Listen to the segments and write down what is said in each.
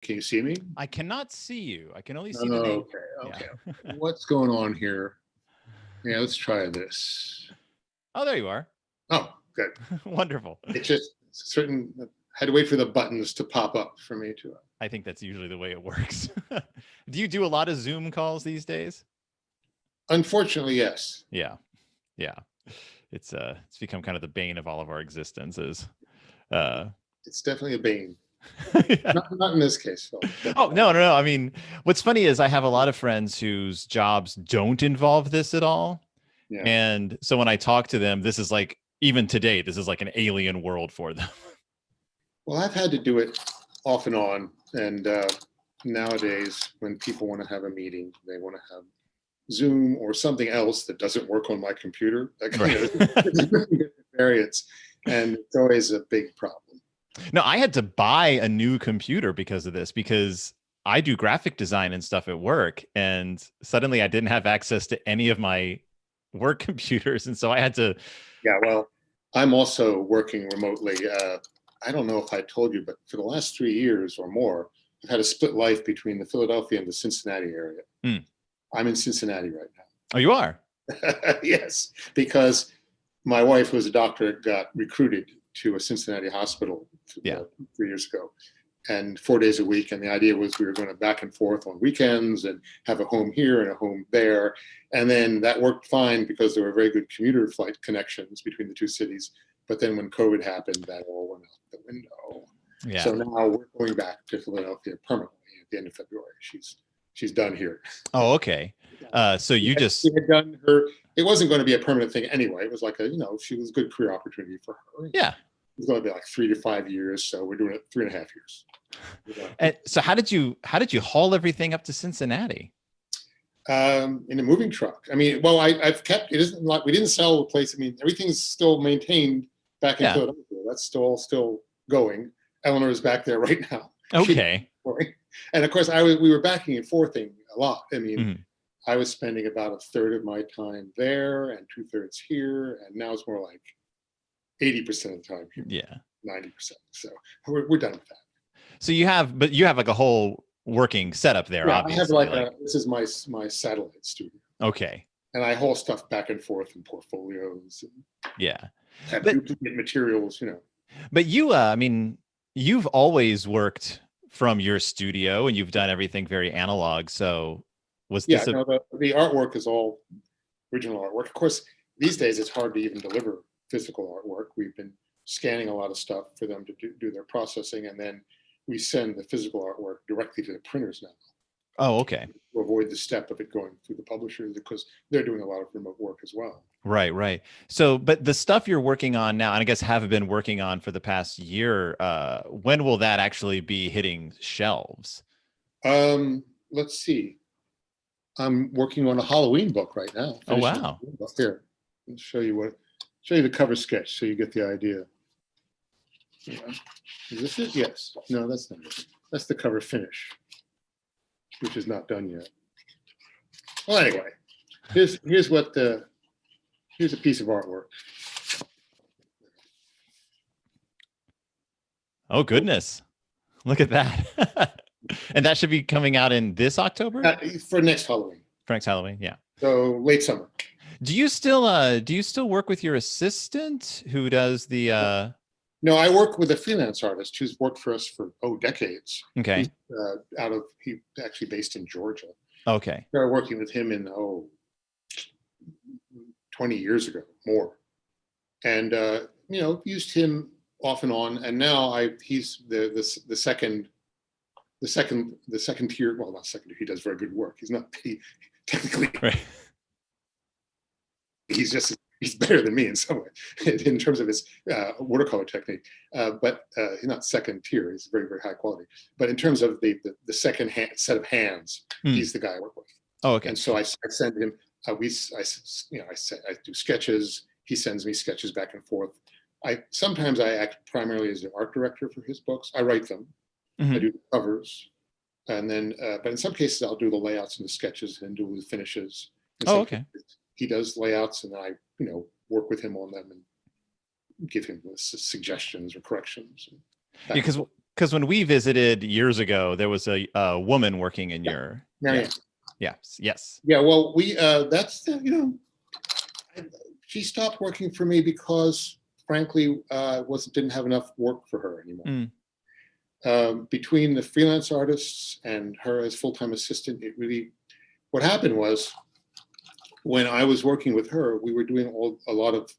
Can you see me? I cannot see you. I can only see the Oh, name. okay, Yeah. okay. What's going on here? Yeah, let's try this. Oh, there you are. Oh, good. Wonderful. It's just certain. I had to wait for the buttons to pop up for me to. I think that's usually the way it works. Do you do a lot of Zoom calls these days? Unfortunately, yes. Yeah. Yeah. It's become kind of the bane of all of our existences. Uh It's definitely a bane. yeah. Not in this case, Phil. But Oh, no. I mean, what's funny is I have a lot of friends whose jobs don't involve this at all. yeah. And so when I talk to them, this is like, even today, this is like an alien world for them. Well, I've had to do it off and on, and nowadays, when people want to have a meeting, they want to have Zoom or something else that doesn't work on my computer. That kind of variance, and it's always a big problem. No, I had to buy a new computer because of this, because I do graphic design and stuff at work, and suddenly I didn't have access to any of my work computers, and so I had to. Yeah, well, I'm also working remotely. I don't know if I told you, but for the last 3 years or more, I've had a split life between the Philadelphia and the Cincinnati area. Mm. I'm in Cincinnati right now. Oh, you are? Yes, because my wife was a doctor, got recruited to a Cincinnati hospital 3 years ago, and 4 days a week. And the idea was we were going to back and forth on weekends and have a home here and a home there. And then that worked fine because there were very good commuter flight connections between the two cities. But then when COVID happened, that all went out the window. Yeah. So now we're going back to Philadelphia permanently at the end of February. She's done here. Oh, okay. So you just she had done her. It wasn't going to be a permanent thing anyway. It was like she was a good career opportunity for her. Yeah. It's going to be like 3 to 5 years, so we're doing it 3.5 years. And so how did you haul everything up to Cincinnati? In a moving truck. I mean, well, I've kept it. Isn't like we didn't sell the place. I mean, everything's still maintained back in Philadelphia. That's still going. Eleanor is back there right now. Okay. And of course, we were backing and forthing a lot. I mean, I was spending about a third of my time there and 2/3 here, and now it's more like 80% of the time here. Yeah, 90%. So we're done with that. So you have like a whole working setup there. Yeah, obviously. I have this is my satellite studio. Okay. And I haul stuff back and forth in portfolios. And have duplicate materials, But you, I mean, you've always worked from your studio, and you've done everything very analog. So was this? Yeah, the artwork is all original artwork. Of course, these days it's hard to even deliver physical artwork. We've been scanning a lot of stuff for them to do their processing, and then we send the physical artwork directly to the printers now. Oh, okay. To avoid the step of it going through the publishers, because they're doing a lot of remote work as well. Right. So, but the stuff you're working on now, and I guess have been working on for the past year, when will that actually be hitting shelves? Let's see. I'm working on a Halloween book right now. Oh, wow. Here, I'll show you the cover sketch so you get the idea. Yeah. Is this it? Yes. No, that's not it. That's the cover finish, which is not done yet. Well, anyway, here's a piece of artwork. Oh, goodness. Look at that. And that should be coming out in this October? For next Halloween. For next Halloween, yeah. So late summer. Do you still work with your assistant who does the No, I work with a freelance artist who's worked for us for decades. Okay. He's actually based in Georgia. Okay. I started working with him in 20 years ago, more. And used him off and on. And now he's the second tier. Well, not second tier. He does very good work. He's not technically. Right. He's better than me in some way in terms of his watercolor technique. But he's not second tier. He's very, very high quality. But in terms of the second set of hands, he's the guy I work with. Oh, okay. And so I send him. I do sketches. He sends me sketches back and forth. Sometimes I act primarily as the art director for his books. I write them. I do the covers, and then but in some cases I'll do the layouts and the sketches and do the finishes. Oh, okay. He does layouts, and I work with him on them and give him suggestions or corrections. Because because when we visited years ago, there was a woman working in Yeah. your. Marianne. Yes. Yeah, well, that's she stopped working for me because, frankly, didn't have enough work for her anymore. Between the freelance artists and her as full-time assistant, what happened was, when I was working with her, we were doing a lot of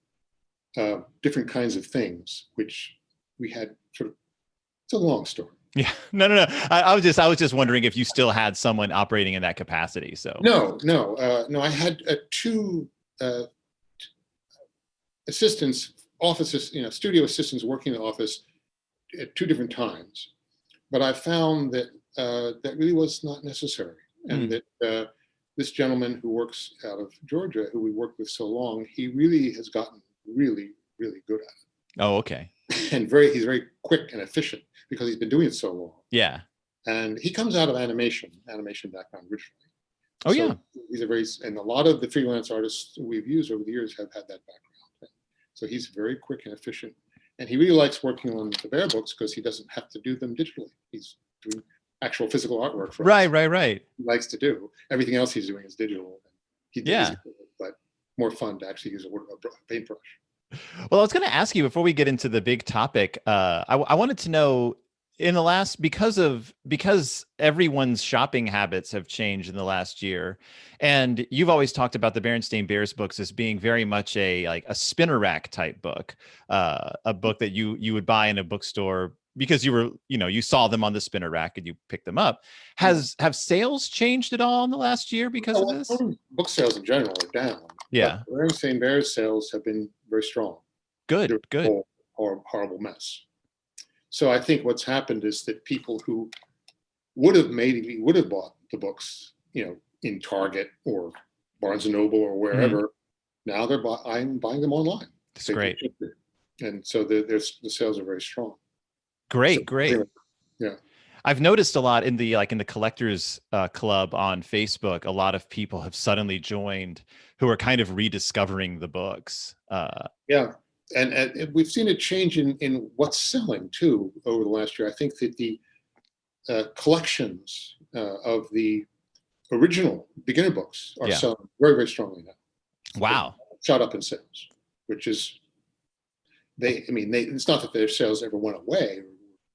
different kinds of things, which we had it's a long story. Yeah, no. I was just wondering if you still had someone operating in that capacity. So No. I had two assistants, studio assistants working in the office at two different times. But I found that that really was not necessary, and that this gentleman who works out of Georgia, who we worked with so long, he really has gotten really, really good at it. Oh, okay. And he's very quick and efficient because he's been doing it so long. Yeah. And he comes out of animation background originally. Oh, so yeah. And a lot of the freelance artists we've used over the years have had that background. So he's very quick and efficient. And he really likes working on the Bear books because he doesn't have to do them digitally. He's doing actual physical artwork for us. Right. He likes to do. Everything else he's doing is digital. But more fun to actually use a paintbrush. Well, I was going to ask you before we get into the big topic. I wanted to know, in the last, because everyone's shopping habits have changed in the last year, and you've always talked about the Berenstain Bears books as being very much a spinner rack type book, a book that you would buy in a bookstore because you saw them on the spinner rack and you picked them up. Have sales changed at all in the last year because of this? Book sales in general are down. Yeah. But Berenstain Bears sales have been very strong. Good. Horrible mess. So I think what's happened is that people who would have bought the books, in Target or Barnes and Noble or wherever, now I'm buying them online. That's great. And so the sales are very strong. Great. Yeah. I've noticed a lot in the collectors club on Facebook. A lot of people have suddenly joined who are kind of rediscovering the books. Yeah. And we've seen a change in what's selling too over the last year. I think that the collections of the original beginner books are selling very, very strongly now. Wow. Shot up in sales, which is it's not that their sales ever went away or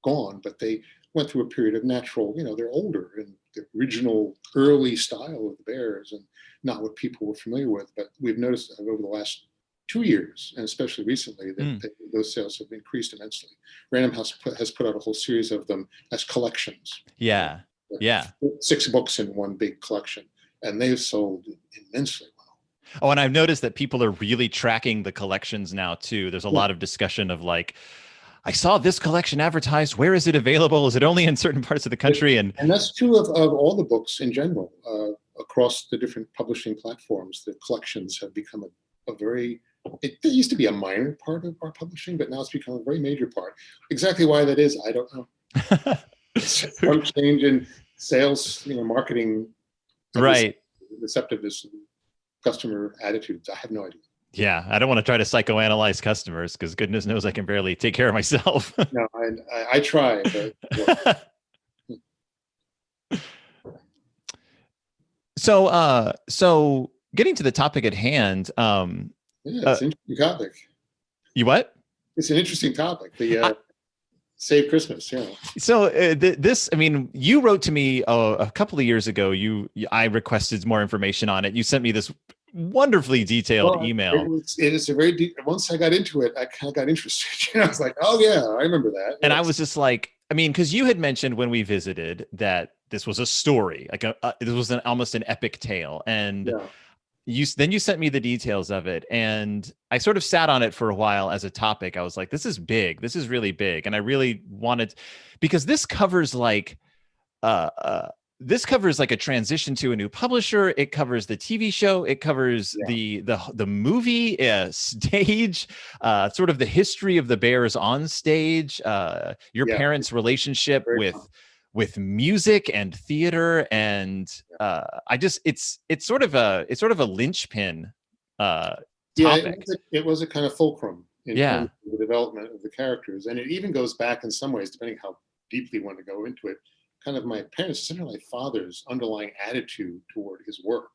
gone, but they went through a period of natural, they're older, and the original early style of the Bears and not what people were familiar with. But we've noticed that over the last 2 years, and especially recently, that those sales have increased immensely. Random House has put out a whole series of them as collections. Yeah. 6 books in one big collection, and they've sold immensely well. Oh, and I've noticed that people are really tracking the collections now too. There's a lot of discussion of I saw this collection advertised. Where is it available? Is it only in certain parts of the country? And that's true of all the books in general. Across the different publishing platforms, the collections have become a very, it used to be a minor part of our publishing, but now it's become a very major part. Exactly why that is, I don't know. It's just one change in sales, marketing, right, receptiveness, customer attitudes. I have no idea. Yeah, I don't want to try to psychoanalyze customers because goodness knows I can barely take care of myself. No, I try, but. So getting to the topic at hand. It's an interesting topic. You what? It's an interesting topic. Save Christmas, So you wrote to me a couple of years ago. I requested more information on it. You sent me this wonderfully detailed email. It is a very deep. Once I got into it, I kind of got interested. I was like, oh yeah, I remember that. And I was just like, because you had mentioned when we visited that this was a story, this was almost an epic tale, and you sent me the details of it, and I sort of sat on it for a while as a topic. I was like, this is big. This is really big, and I really wanted, because this covers a transition to a new publisher. It covers the TV show. It covers the movie stage, sort of the history of the Bears on stage, your parents' relationship with music and theater, and it's sort of a linchpin topic. It was a kind of fulcrum in terms of the development of the characters, and it even goes back in some ways, depending how deeply want to go into it, kind of my parents, essentially my father's underlying attitude toward his work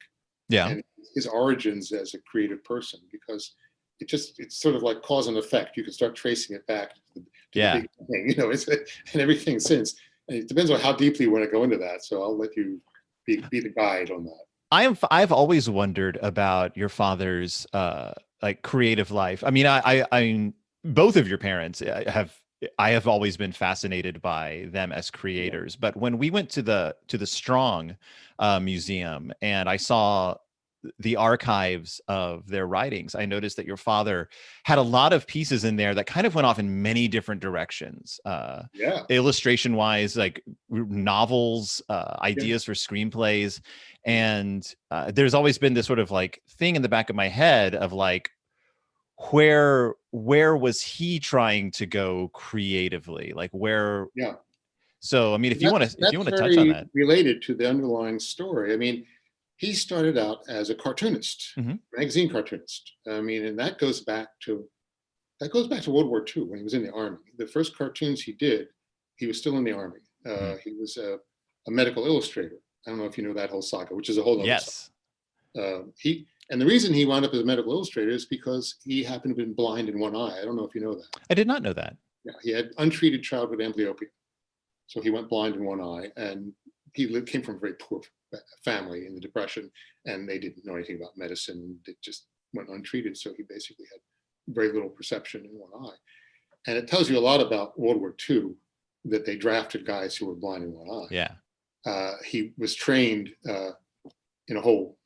Yeah. and his origins as a creative person, because it's sort of like cause and effect. You can start tracing it back to the Yeah. big thing, and everything since. And it depends on how deeply you want to go into that. So I'll let you be the guide on that. I've always wondered about your father's like creative life. I mean, I both of your parents I have always been fascinated by them as creators. But when we went to the Strong museum and I saw the archives of their writings, I noticed that your father had a lot of pieces in there that kind of went off in many different directions. Yeah. Illustration wise, like novels, Yeah. ideas for screenplays. And there's always been this sort of like thing in the back of my head of like, where was he trying to go creatively? Like where? Yeah. So, I mean, if you That's want to touch on very that. related to the underlying story. I mean, he started out as a cartoonist, Mhm. magazine cartoonist. I mean, and that goes back to World War II when he was in the army. The first cartoons he did, he was still in the army. Mhm. He was a medical illustrator. I don't know if you know that whole saga, which is a whole other saga. Yes. And the reason he wound up as a medical illustrator is because he happened to have been blind in one eye. I don't know if you know that. I did not know that. Yeah, he had untreated childhood amblyopia, so he went blind in one eye, and came from a very poor family in the Depression, and they didn't know anything about medicine. It just went untreated, so he basically had very little perception in one eye. And it tells you a lot about World War II that they drafted guys who were blind in one eye. Yeah. He was trained in a whole,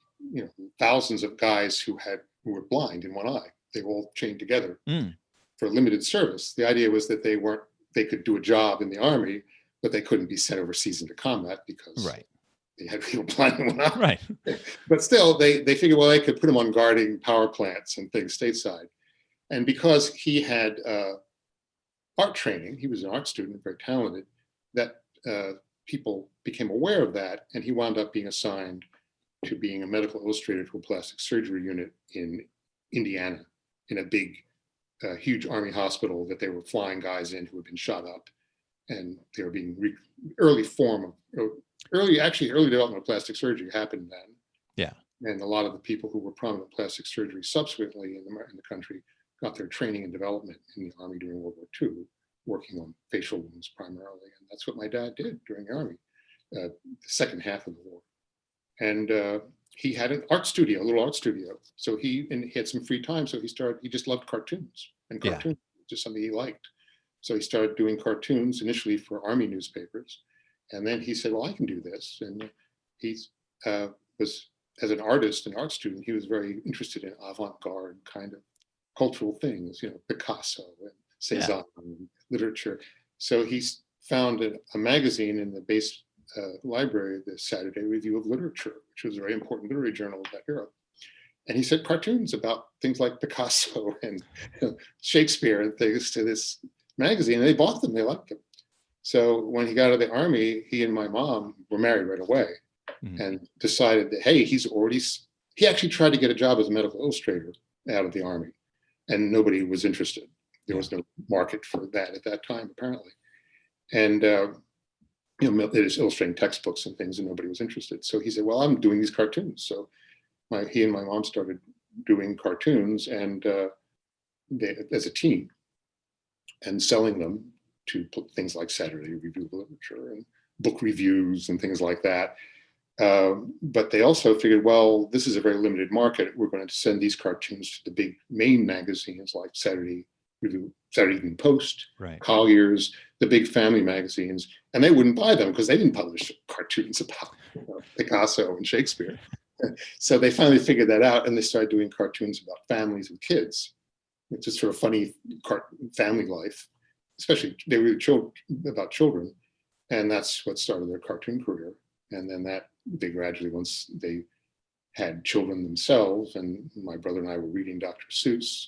thousands of guys who were blind in one eye. They were all trained together Mm. for limited service. The idea was that they could do a job in the army, but they couldn't be sent overseas into combat because Right. they had people blind in one eye. Right. But still, they figured, well, they could put him on guarding power plants and things stateside. And because he had art training, he was an art student, very talented, that people became aware of that, and he wound up being assigned to being a medical illustrator to a plastic surgery unit in Indiana, in a big, huge army hospital that they were flying guys in who had been shot up, and they were being early development of plastic surgery happened then. Yeah. And a lot of the people who were prominent plastic surgery subsequently in the country got their training and development in the army during World War II, working on facial wounds primarily. And that's what my dad did during the army, the second half of the war. And he had a little art studio. So he had some free time. So he just loved cartoons, and cartoons was just something he liked. So he started doing cartoons initially for army newspapers. And then he said, well, I can do this. And he was, as an artist and art student, he was very interested in avant-garde kind of cultural things, Picasso and Cézanne and literature. So he found a magazine in the base library, the Saturday Review of Literature, which was a very important literary journal of that era. And he said cartoons about things like Picasso and Shakespeare and things to this magazine. And they bought them. They liked them. So when he got out of the army, he and my mom were married right away, and decided that, hey, he actually tried to get a job as a medical illustrator out of the army, and nobody was interested. There was no market for that at that time, apparently. And it is illustrating textbooks and things, and nobody was interested. So he said, well, I'm doing these cartoons. So he and my mom started doing cartoons, and as a team, and selling them to things like Saturday Review of Literature and book reviews and things like that. But they also figured, well, this is a very limited market. We're going to send these cartoons to the big main magazines like Saturday Evening Post, right. Collier's, the big family magazines, and they wouldn't buy them because they didn't publish cartoons about Picasso and Shakespeare. So they finally figured that out, and they started doing cartoons about families and kids. It's just sort of funny family life, especially they were about children, and that's what started their cartoon career. And then they gradually, once they had children themselves, and my brother and I were reading Dr. Seuss,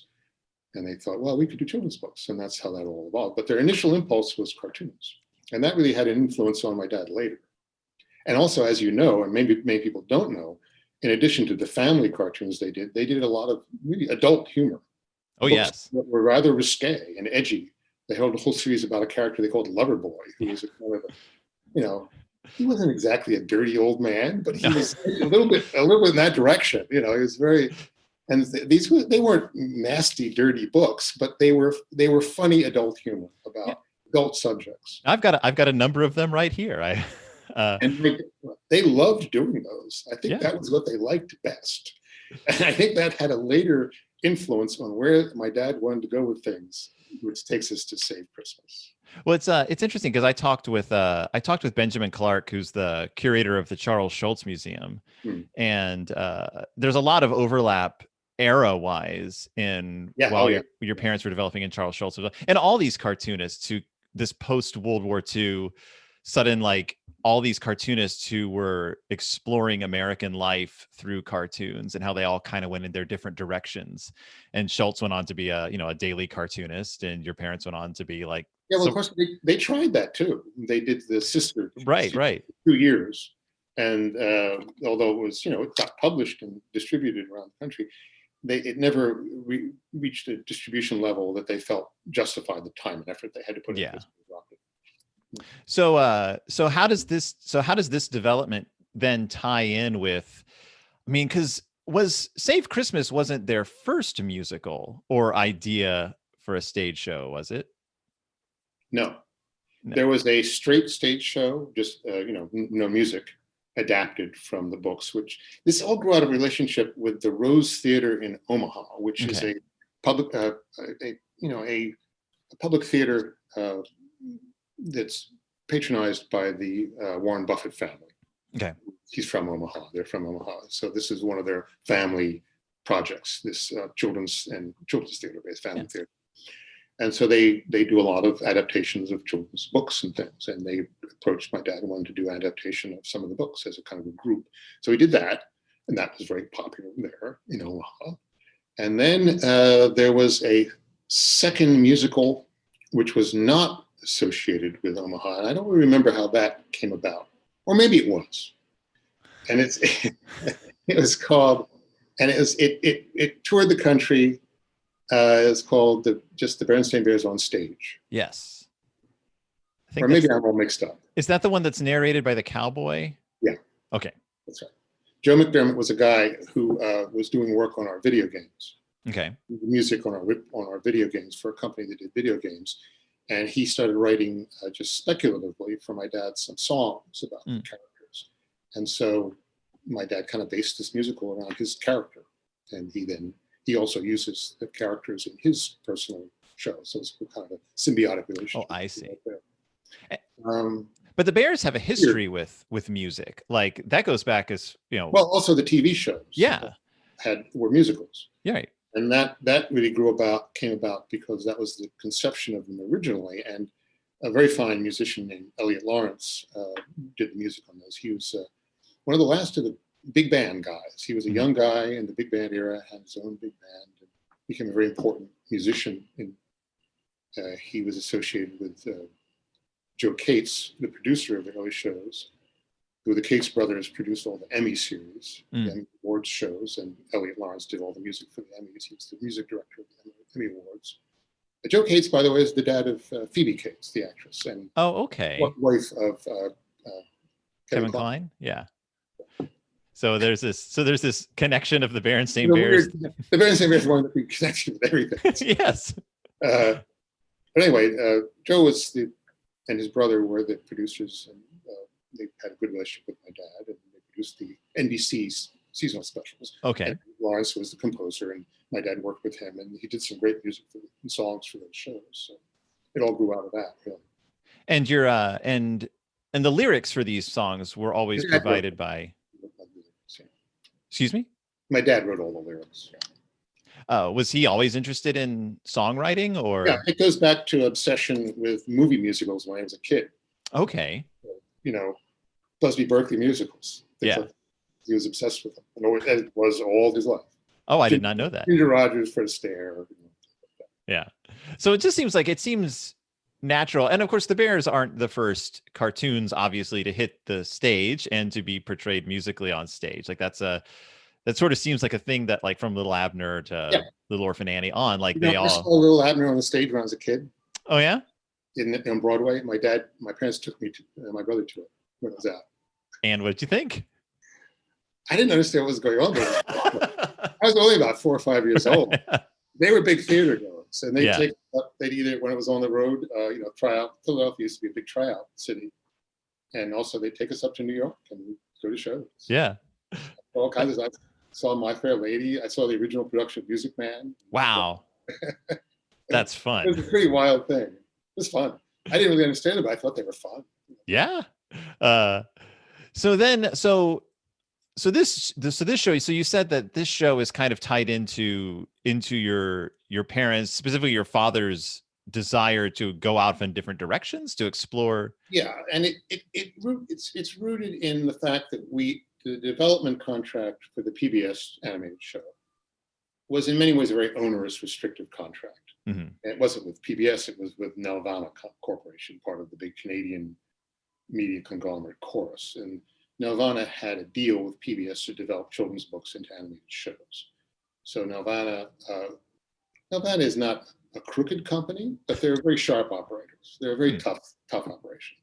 and they thought, well, we could do children's books, and that's how that all evolved. But their initial impulse was cartoons, and that really had an influence on my dad later. And also, as you know, and maybe many people don't know, in addition to the family cartoons they did a lot of really adult humor. Oh, yes. That were rather risque and edgy, they held a whole series about a character they called Loverboy, who was a kind of a, you know, he wasn't exactly a dirty old man, but he was a little bit in that direction. You know, he was very, and they weren't nasty, dirty books, but they were funny adult humor about adult subjects. I've got a number of them right here. And they loved doing those. I think that was what they liked best. And I think that had a later influence on where my dad wanted to go with things, which takes us to Save Christmas. Well, it's interesting because I talked with Benjamin Clark, who's the curator of the Charles Schulz Museum, and there's a lot of overlap era-wise in while your parents were developing in Charles Schulz, and all these cartoonists who this post-World War II sudden, like all these cartoonists who were exploring American life through cartoons and how they all kind of went in their different directions. And Schulz went on to be a daily cartoonist, and your parents went on to be like, of course they tried that too. They did the sister right 2 years, and although it was, it got published and distributed around the country, it never reached a distribution level that they felt justified the time and effort they had to put into this. So how does this development then tie in with, I mean, because Save Christmas wasn't their first musical or idea for a stage show, was it? No. There was a straight stage show, just no music, adapted from the books, which this all grew out of a relationship with the Rose Theater in Omaha, which is a public public theater that's patronized by the Warren Buffett family. Okay. He's from Omaha. They're from Omaha. So this is one of their family projects, this children's theater-based family theater. And so they do a lot of adaptations of children's books and things. And they approached my dad and wanted to do adaptation of some of the books as a kind of a group. So he did that, and that was very popular there in Omaha. And then there was a second musical, which was not associated with Omaha. And I don't really remember how that came about, or maybe it was. And it was called, and it toured the country. It's called the Berenstain Bears on Stage. Yes. Or maybe I'm all mixed up. Is that the one that's narrated by the cowboy? Yeah. Okay. That's right. Joe McDermott was a guy who was doing work on our video games. Okay. Music on our video games for a company that did video games. And he started writing just speculatively for my dad some songs about the characters. And so my dad kind of based this musical around his character. And he also uses the characters in his personal show. So it's kind of a symbiotic relationship. Oh, I see. Right. But the Bears have a history with music. Like that goes back as, Well, also the TV shows. Yeah. Were musicals. Yeah. Right. And that really came about because that was the conception of them originally. And a very fine musician named Elliot Lawrence did the music on those. He was one of the last of the big band guys. He was a young guy in the big band era, had his own big band, and became a very important musician. And he was associated with Joe Cates, the producer of the early shows, who the Cates brothers produced all the Emmy series, the Emmy Awards shows, and Elliot Lawrence did all the music for the Emmys. He was the music director of the Emmy Awards. Joe Cates, by the way, is the dad of Phoebe Cates, the actress, and wife of Kevin Kline. Yeah. So there's this connection of the Berenstain Bears. The Berenstain Bears wanted to be connected with everything. Yes. But anyway, Joe and his brother were the producers, and they had a good relationship with my dad, and they produced the NBC's seasonal specials. Okay. And Lawrence was the composer, and my dad worked with him, and he did some great music and songs for those shows. So it all grew out of that, really. And your and the lyrics for these songs were always provided by. Excuse me? My dad wrote all the lyrics. Yeah. Was he always interested in songwriting, or? Yeah, it goes back to obsession with movie musicals when I was a kid. Okay. Busby Berkeley musicals. Yeah. He was obsessed with them, and it was all his life. Oh, I did not know that. Ginger Rogers, Fred Astaire. Yeah. So it just seems natural. And of course, the Bears aren't the first cartoons, obviously, to hit the stage and to be portrayed musically on stage. Like that sort of seems like a thing that, like, from Little Abner to Little Orphan Annie on, like I saw Little Abner on the stage when I was a kid. Oh yeah. in Broadway. My parents took me to my brother to it when I was out. And what did you think? I didn't understand what was going on, but I was only about 4 or 5 years old. They were big theater goers, and they'd take up, they'd either, when it was on the road, tryout. Philadelphia used to be a big tryout city, and also they'd take us up to New York and we'd go to shows. Yeah, all kinds of. I saw My Fair Lady. I saw the original production of Music Man. Wow, that's fun. It was a pretty wild thing. It was fun. I didn't really understand it, but I thought they were fun. Yeah. So this show. So you said that this show is kind of tied into your parents, specifically your father's desire to go out in different directions to explore. Yeah, and it's rooted in the fact that the development contract for the PBS animated show was in many ways a very onerous, restrictive contract. Mm-hmm. And it wasn't with PBS; it was with Nelvana Corporation, part of the big Canadian media conglomerate Chorus. And Nelvana had a deal with PBS to develop children's books into animated shows. So Nelvana is not a crooked company, but they're very sharp operators. They're a very tough operation.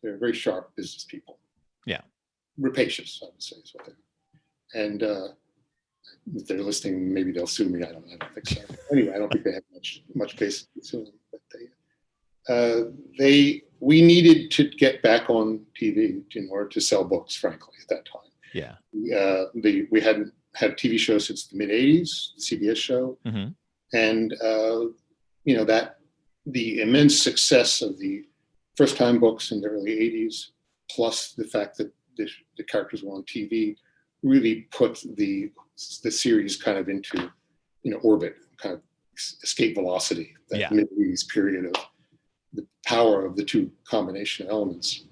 They're very sharp business people. Yeah. Rapacious, I would say, is what they are. And if they're listening, maybe they'll sue me. I don't think so. Anyway, I don't think they have much basis in suing. But we needed to get back on TV in order to sell books, frankly, at that time. Yeah. We hadn't had a TV show since the mid-'80s, the CBS show. Mm-hmm. And, that the immense success of the first-time books in the early 80s, plus the fact that the characters were on TV, really put the series kind of into, orbit, kind of escape velocity, that mid-80s period of the power of the two combination elements.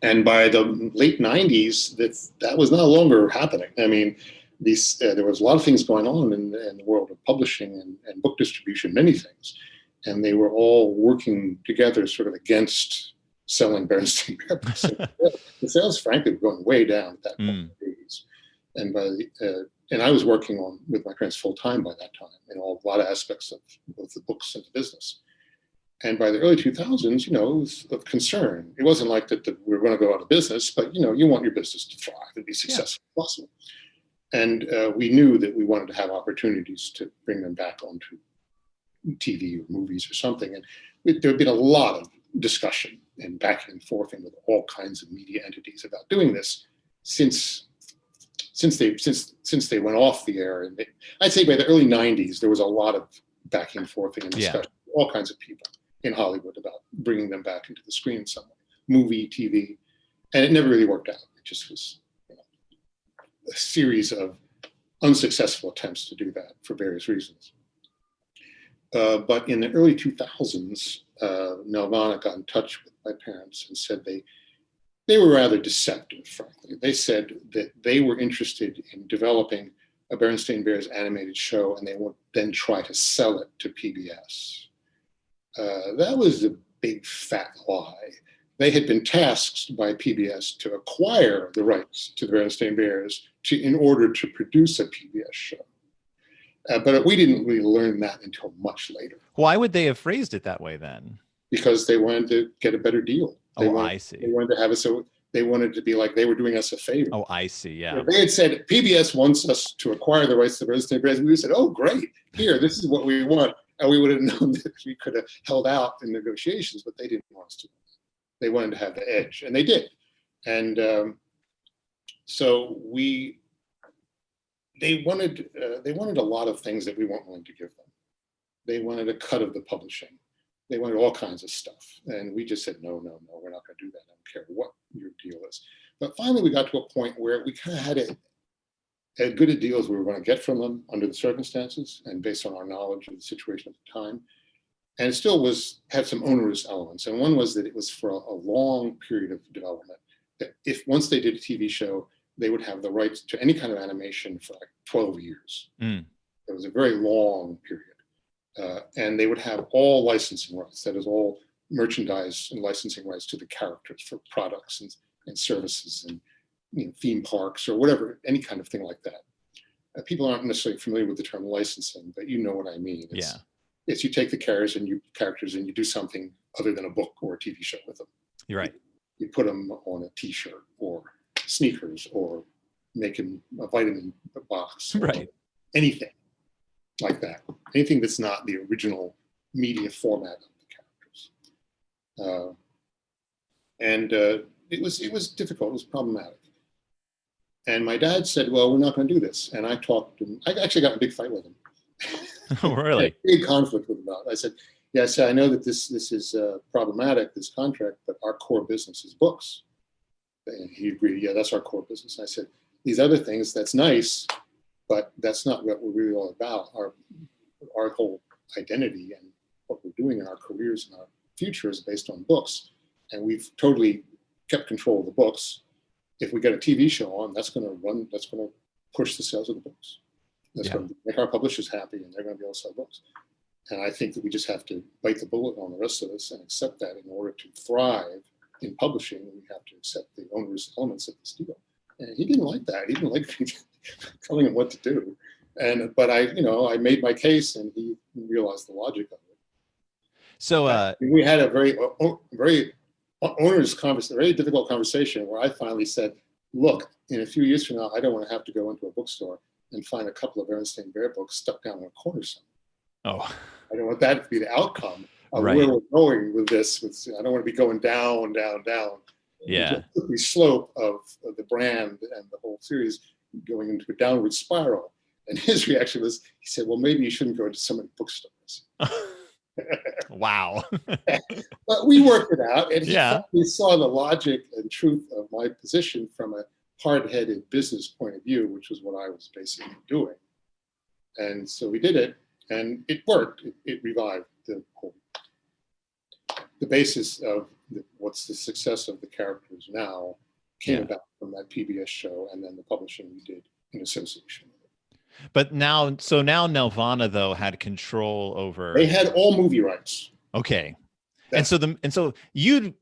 And by the late 90s, that was no longer happening. I mean, there was a lot of things going on in the world of publishing and book distribution, many things. And they were all working together sort of against selling Berenstain Bears. The sales, frankly, were going way down at that point in the 80s. And and I was working with my parents full time by that time in a lot of aspects of both the books and the business. And by the early 2000s, it was of concern. It wasn't like that we were going to go out of business, but you want your business to thrive and be successful as possible. And we knew that we wanted to have opportunities to bring them back onto TV or movies or something. And there had been a lot of discussion and back and forth with all kinds of media entities about doing this since they went off the air. And I'd say by the early 90s, there was a lot of back and forth and discussion with all kinds of people in Hollywood about bringing them back into the screen somewhere, movie, TV, and it never really worked out. It just was a series of unsuccessful attempts to do that for various reasons. But in the early 2000s, Nelvana got in touch with my parents and said they were rather deceptive, frankly. They said that they were interested in developing a Berenstain Bears animated show, and they would then try to sell it to PBS. That was a big fat lie. They had been tasked by PBS to acquire the rights to the Berenstain Bears in order to produce a PBS show. But we didn't really learn that until much later. Why would they have phrased it that way then? Because they wanted to get a better deal. I see. They wanted to have it so they wanted to be like they were doing us a favor. Oh, I see. Yeah. If they had said PBS wants us to acquire the rights to the Berenstain Bears, we would have said, "Oh, great! Here, this is what we want," and we would have known that we could have held out in negotiations. But they didn't want us to. They wanted to have the edge, and they did. And so they wanted a lot of things that we weren't willing to give them. They wanted a cut of the publishing. They wanted all kinds of stuff. And we just said, no, we're not going to do that. I don't care what your deal is. But finally, we got to a point where we kind of had as good a deal as we were going to get from them under the circumstances and based on our knowledge of the situation at the time. And it still had some onerous elements. And one was that it was for a long period of development, that once they did a TV show, they would have the rights to any kind of animation for like 12 years. It was a very long period. And they would have all licensing rights, that is, all merchandise and licensing rights to the characters for products and services and theme parks or whatever, any kind of thing like that. People aren't necessarily familiar with the term licensing, but you know what I mean. is you take the characters and you do something other than a book or a TV show with them. You're right. You put them on a T-shirt or sneakers or make them a vitamin box, right? Anything like that. Anything that's not the original media format of the characters. It was difficult. It was problematic. And my dad said, "Well, we're not going to do this." And I talked to him. I actually got in a big fight with him. Oh, really? Big conflict with him about it. I said, "Yes, I know that this is problematic, this contract, but our core business is books." And he agreed, "Yeah, that's our core business." And I said, "These other things, that's nice, but that's not what we're really all about. Our whole identity and what we're doing in our careers and our future is based on books. And we've totally kept control of the books. If we get a TV show on, that's going to push the sales of the books. That's going to make our publishers happy, and they're going to be able to sell books. And I think that we just have to bite the bullet on the rest of this and accept that in order to thrive in publishing, we have to accept the onerous elements of this deal." And he didn't like that. He didn't like telling him what to do. But I made my case, and he realized the logic of it. So we had a very onerous conversation, very difficult conversation, where I finally said, "Look, in a few years from now, I don't want to have to go into a bookstore and find a couple of Berenstain Bear books stuck down in a corner somewhere. Oh, I don't want that to be the outcome of right. where we're going with this. I don't want to be going down, down, down. Yeah. The slope of the brand and the whole series going into a downward spiral." And his reaction was, he said, "Well, maybe you shouldn't go to so many bookstores." Wow. But we worked it out, and he saw the logic and truth of my position from a hard-headed business point of view, which was what I was basically doing. And so we did it, and it worked. It revived the basis of what's the success of the characters now came about from that PBS show, and then the publishing we did in association with it. But now Nelvana though had control over. They had all movie rights. Okay. And so you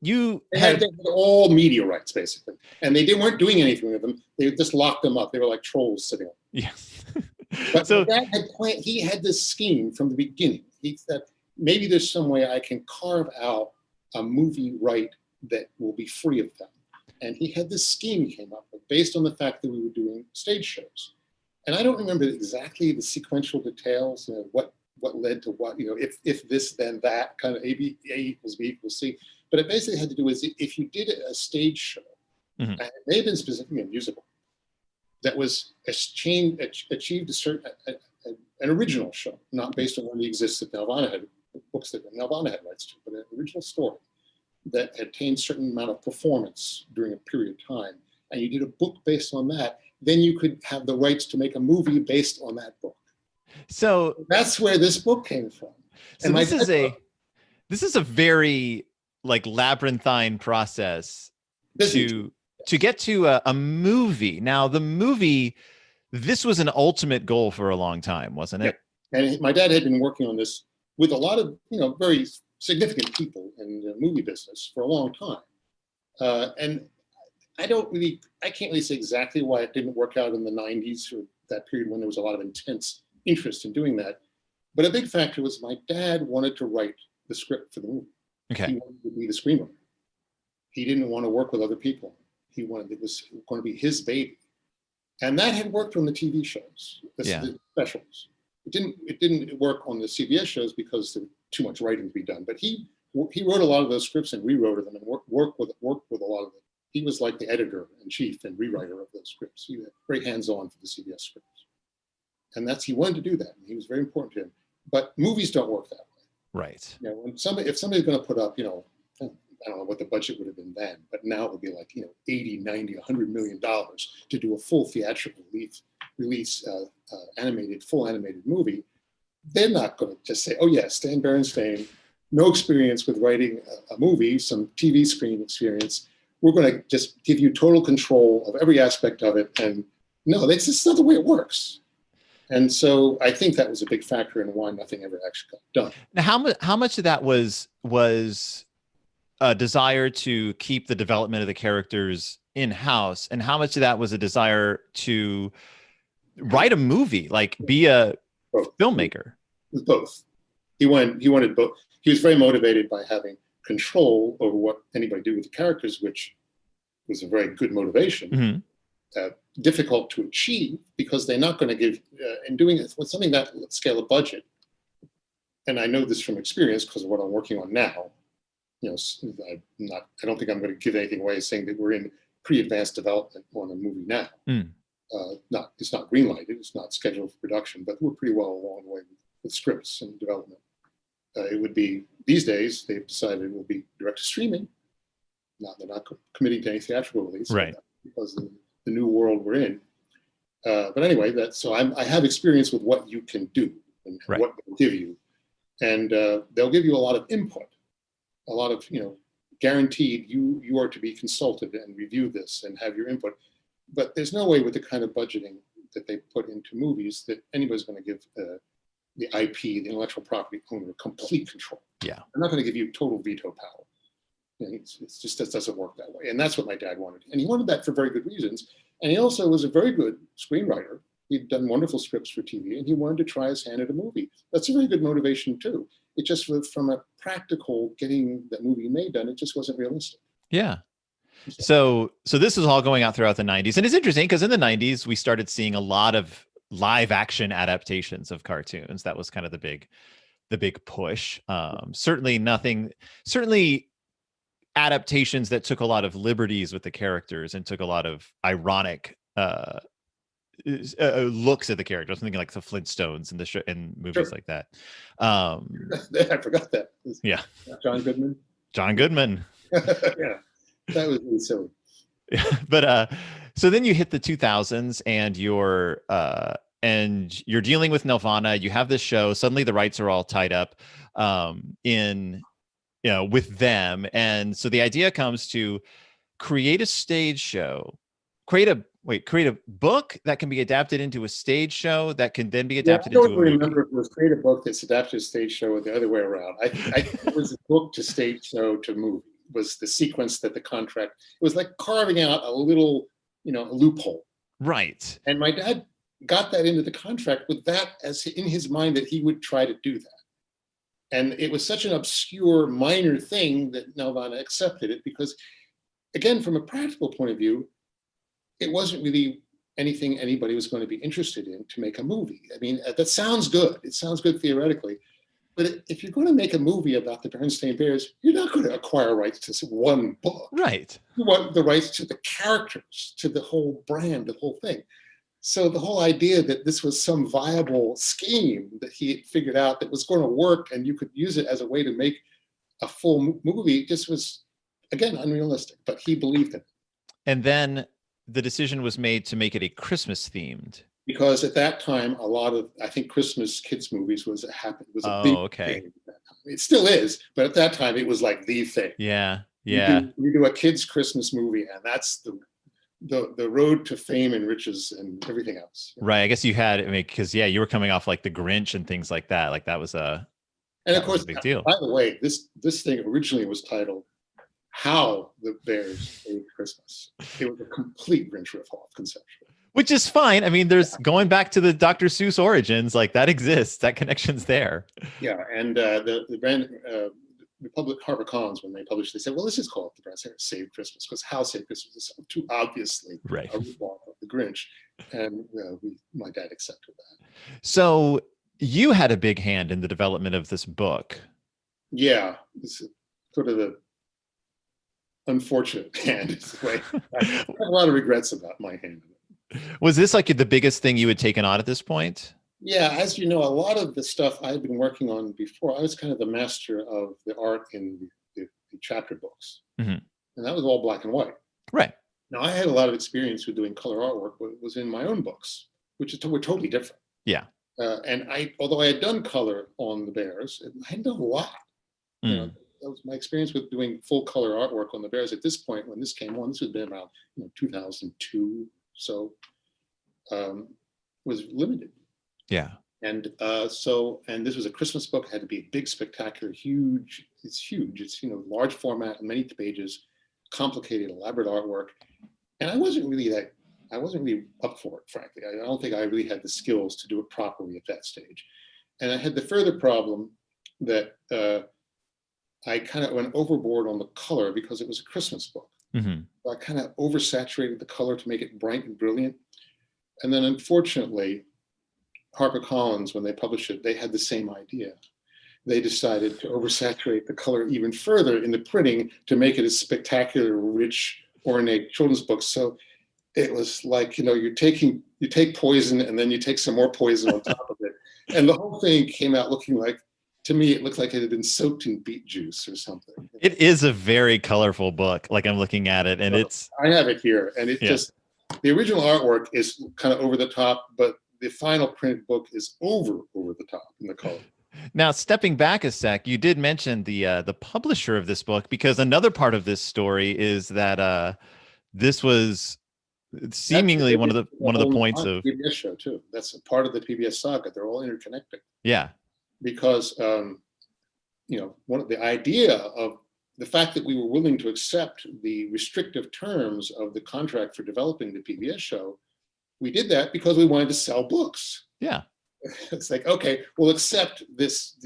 had all media rights basically, and they weren't doing anything with them. They just locked them up. They were like trolls sitting on them. Yes. But so he had this scheme from the beginning. He said, maybe there's some way I can carve out a movie right that will be free of them. And he had this scheme he came up with based on the fact that we were doing stage shows. And I don't remember exactly the sequential details, what led to what, if this, then that, kind of A equals B equals C. But it basically had to do with if you did a stage show, and it may have been specifically a musical, that was achieved an original show, not based on any exists that Nelvana had, books that Nelvana had rights to, but an original story that attained a certain amount of performance during a period of time, and you did a book based on that, then you could have the rights to make a movie based on that book. So that's where this book came from. So and this is a very labyrinthine process to get to a movie. Now the movie, this was an ultimate goal for a long time, wasn't it? Yeah. And my dad had been working on this with a lot of very significant people in the movie business for a long time. And I can't really say exactly why it didn't work out in the 90s or that period when there was a lot of intense interest in doing that. But a big factor was my dad wanted to write the script for the movie. Okay. He wanted to be the screenwriter. He didn't want to work with other people. It was going to be his baby. And that had worked on the TV shows, the specials. It didn't work on the CBS shows because there was too much writing to be done. But he wrote a lot of those scripts and rewrote them and worked with a lot of them. He was like the editor-in-chief and rewriter of those scripts. He was very hands-on for the CBS scripts. And he wanted to do that. And he was very important to him. But movies don't work that way. Right. If somebody's going to put up, I don't know what the budget would have been then, but now it would be like, 80, 90, $100 million to do a full theatrical release full animated movie. They're not going to just say, "Oh yeah, Stan Berenstain, no experience with writing a movie, some TV screen experience. We're going to just give you total control of every aspect of it." And no, that's just not the way it works. And so I think that was a big factor in why nothing ever actually got done. Now, how much of that was a desire to keep the development of the characters in-house, and how much of that was a desire to write a movie, be a filmmaker? It was both. He wanted both. He was very motivated by having control over what anybody did with the characters, which was a very good motivation. Mm-hmm. Difficult to achieve because they're not going to give, in doing it with something that scale of budget. And I know this from experience because of what I'm working on now. You know, I don't think I'm going to give anything away saying that we're in pre-advanced development on a movie now. It's not greenlighted, it's not scheduled for production, but we're pretty well along the way with scripts and development. It would be, these days, they've decided it will be direct to streaming. They're not committing to any theatrical release. Right. Because of the new world we're in. But anyway, I have experience with what you can do and right. what they'll give you. And they'll give you a lot of input, a lot of, guaranteed you are to be consulted and review this and have your input. But there's no way with the kind of budgeting that they put into movies that anybody's going to give the IP, the intellectual property owner, complete control. Yeah. They're not going to give you total veto power. It just doesn't work that way. And that's what my dad wanted. And he wanted that for very good reasons. And he also was a very good screenwriter. He'd done wonderful scripts for TV, and he wanted to try his hand at a movie. That's a very good motivation, too. It just, from a practical getting that movie made done, it just wasn't realistic. Yeah. So this is all going out throughout the 90s. And it's interesting because in the 90s, we started seeing a lot of live action adaptations of cartoons. That was kind of the big push. Certainly adaptations that took a lot of liberties with the characters and took a lot of ironic looks at the characters. Something like the Flintstones and and movies like that. I forgot that. Yeah. John Goodman. Yeah, that was really silly. But so then you hit the 2000s and you're dealing with Nelvana. You have this show. Suddenly the rights are all tied up with them. And so the idea comes to create a stage show, create a book that can be adapted into a stage show that can then be adapted into a movie. I don't remember if it was create a book that's adapted to a stage show or the other way around. I it was a book to stage show to movie. Was the sequence that the contract, it was like carving out a little, a loophole. Right. And my dad got that into the contract with that as in his mind that he would try to do that. And it was such an obscure, minor thing that Nelvana accepted it because, again, from a practical point of view, it wasn't really anything anybody was going to be interested in to make a movie. I mean, that sounds good. It sounds good theoretically. But if you're going to make a movie about the Berenstain Bears, you're not going to acquire rights to one book. Right. You want the rights to the characters, to the whole brand, the whole thing. So the whole idea that this was some viable scheme that he had figured out that was going to work and you could use it as a way to make a full movie just was, again, unrealistic. But he believed in it. And then the decision was made to make it a Christmas themed. Because at that time, a lot of, I think, Christmas kids movies was a big thing. It still is, but at that time, it was like the thing. Yeah. You do a kids' Christmas movie, and that's the road to fame and riches and everything else. Right. I guess you had, because you were coming off like the Grinch and things like that. Like that was a big deal. By the way, this thing originally was titled "How the Bears Ate Christmas." It was a complete Grinch riff-off conceptually. Which is fine. I mean, there's going back to the Dr. Seuss origins, like that exists. That connection's there. Yeah, and the brand Republic HarperCollins, when they published, they said, "Well, this is called the brand Save Christmas because How Save Christmas is too obviously a ripoff of the Grinch," and my dad accepted that. So you had a big hand in the development of this book. Yeah, it's sort of the unfortunate hand. I have a lot of regrets about my hand in it. Was this like the biggest thing you had taken on at this point? Yeah, as you know, a lot of the stuff I had been working on before, I was kind of the master of the art in the chapter books. Mm-hmm. And that was all black and white. Right. Now, I had a lot of experience with doing color artwork, but it was in my own books, which were totally different. Yeah. And although I had done color on the Bears, I hadn't done a lot. That was my experience with doing full color artwork on the Bears at this point. When this came on, this would have been around 2002. So was limited. Yeah. And and this was a Christmas book. It had to be big, spectacular, huge. It's huge. It's large format, many pages, complicated, elaborate artwork. And I wasn't really up for it, frankly. I don't think I really had the skills to do it properly at that stage. And I had the further problem that I kind of went overboard on the color because it was a Christmas book. Mm-hmm. So I kind of oversaturated the color to make it bright and brilliant. And then unfortunately, HarperCollins, when they published it, they had the same idea. They decided to oversaturate the color even further in the printing to make it a spectacular, rich, ornate children's book. So it was like, you take poison and then you take some more poison on top of it. And the whole thing came out looking like, to me, it looked like it had been soaked in beet juice or something. It is a very colorful book. Like, I'm looking at it, and I have it here, and it just, the original artwork is kind of over the top, but the final printed book is over the top in the color. Now, stepping back a sec, you did mention the publisher of this book, because another part of this story is that this was seemingly one of the points of PBS show too. That's a part of the PBS saga. They're all interconnected. Yeah, because one of the idea of the fact that we were willing to accept the restrictive terms of the contract for developing the PBS show, we did that because we wanted to sell books. Yeah. It's like, okay, we'll accept this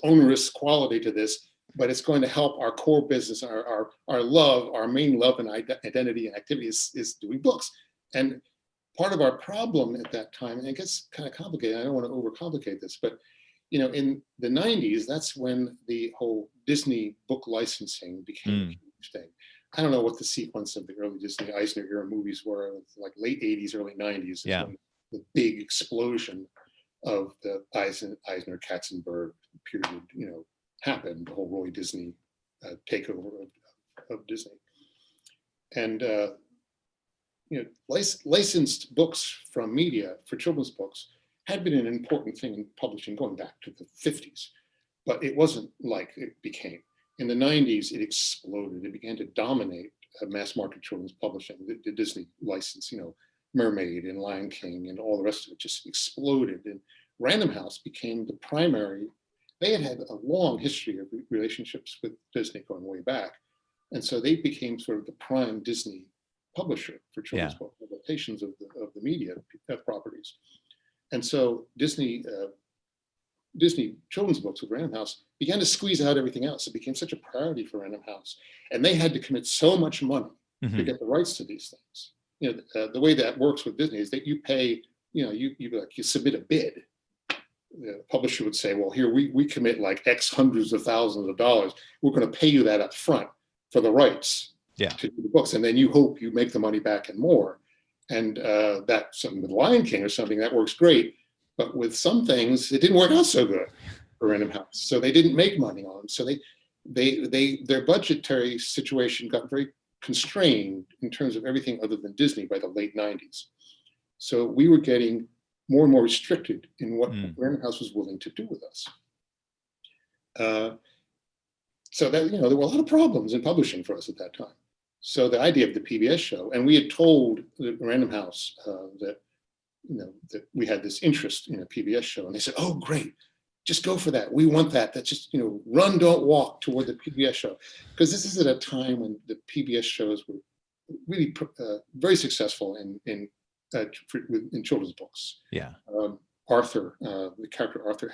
onerous quality to this, but it's going to help our core business, our main love and identity and activity is doing books. And part of our problem at that time, and it gets kind of complicated, I don't want to overcomplicate this, but in the 90s, that's when the whole Disney book licensing became a huge thing. I don't know what the sequence of the early Disney Eisner era movies were, like late 80s, early 90s. Yeah. When the big explosion of the Eisner Katzenberg period, happened, the whole Roy Disney takeover of Disney. And, licensed books from media for children's books had been an important thing in publishing going back to the 50s, but it wasn't like it became. In the 90s, it exploded. It began to dominate mass market children's publishing. The Disney license, Mermaid and Lion King and all the rest of it just exploded. And Random House became the primary. They had a long history of relationships with Disney going way back. And so they became sort of the prime Disney publisher for children's book adaptations of the media properties. And so Disney children's books with Random House began to squeeze out everything else. It became such a priority for Random House. And they had to commit so much money to get the rights to these things. The way that works with Disney is that you pay, you submit a bid. The publisher would say, well, here we commit like X hundreds of thousands of dollars. We're going to pay you that up front for the rights to do the books. And then you hope you make the money back and more. And that's something with Lion King or something that works great. But with some things, it didn't work out so good for Random House. So they didn't make money on them. So their budgetary situation got very constrained in terms of everything other than Disney by the late 90s. So we were getting more and more restricted in what Random House was willing to do with us. So that, there were a lot of problems in publishing for us at that time. So the idea of the PBS show, and we had told the Random House that we had this interest in a PBS show, and they said, "Oh, great, just go for that. We want that. That's just run, don't walk toward the PBS show," because this is at a time when the PBS shows were really very successful in children's books. Yeah, Arthur, the character Arthur,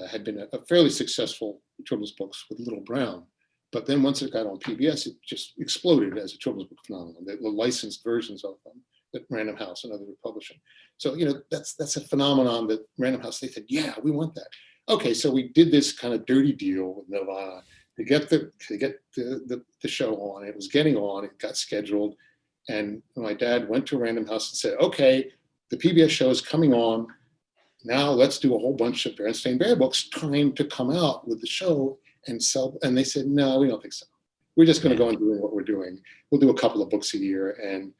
had been a fairly successful children's books with Little Brown. But then once it got on PBS, it just exploded as a children's book phenomenon. The licensed versions of them that Random House and others were publishing. So that's a phenomenon that Random House, they said, yeah, we want that. Okay, so we did this kind of dirty deal with Nirvana to get the show on. It was getting on. It got scheduled, and my dad went to Random House and said, okay, the PBS show is coming on. Now let's do a whole bunch of Berenstain Bear books. Time to come out with the show and sell. And they said, no, we don't think so. We're just going to go on doing what we're doing. We'll do a couple of books a year. And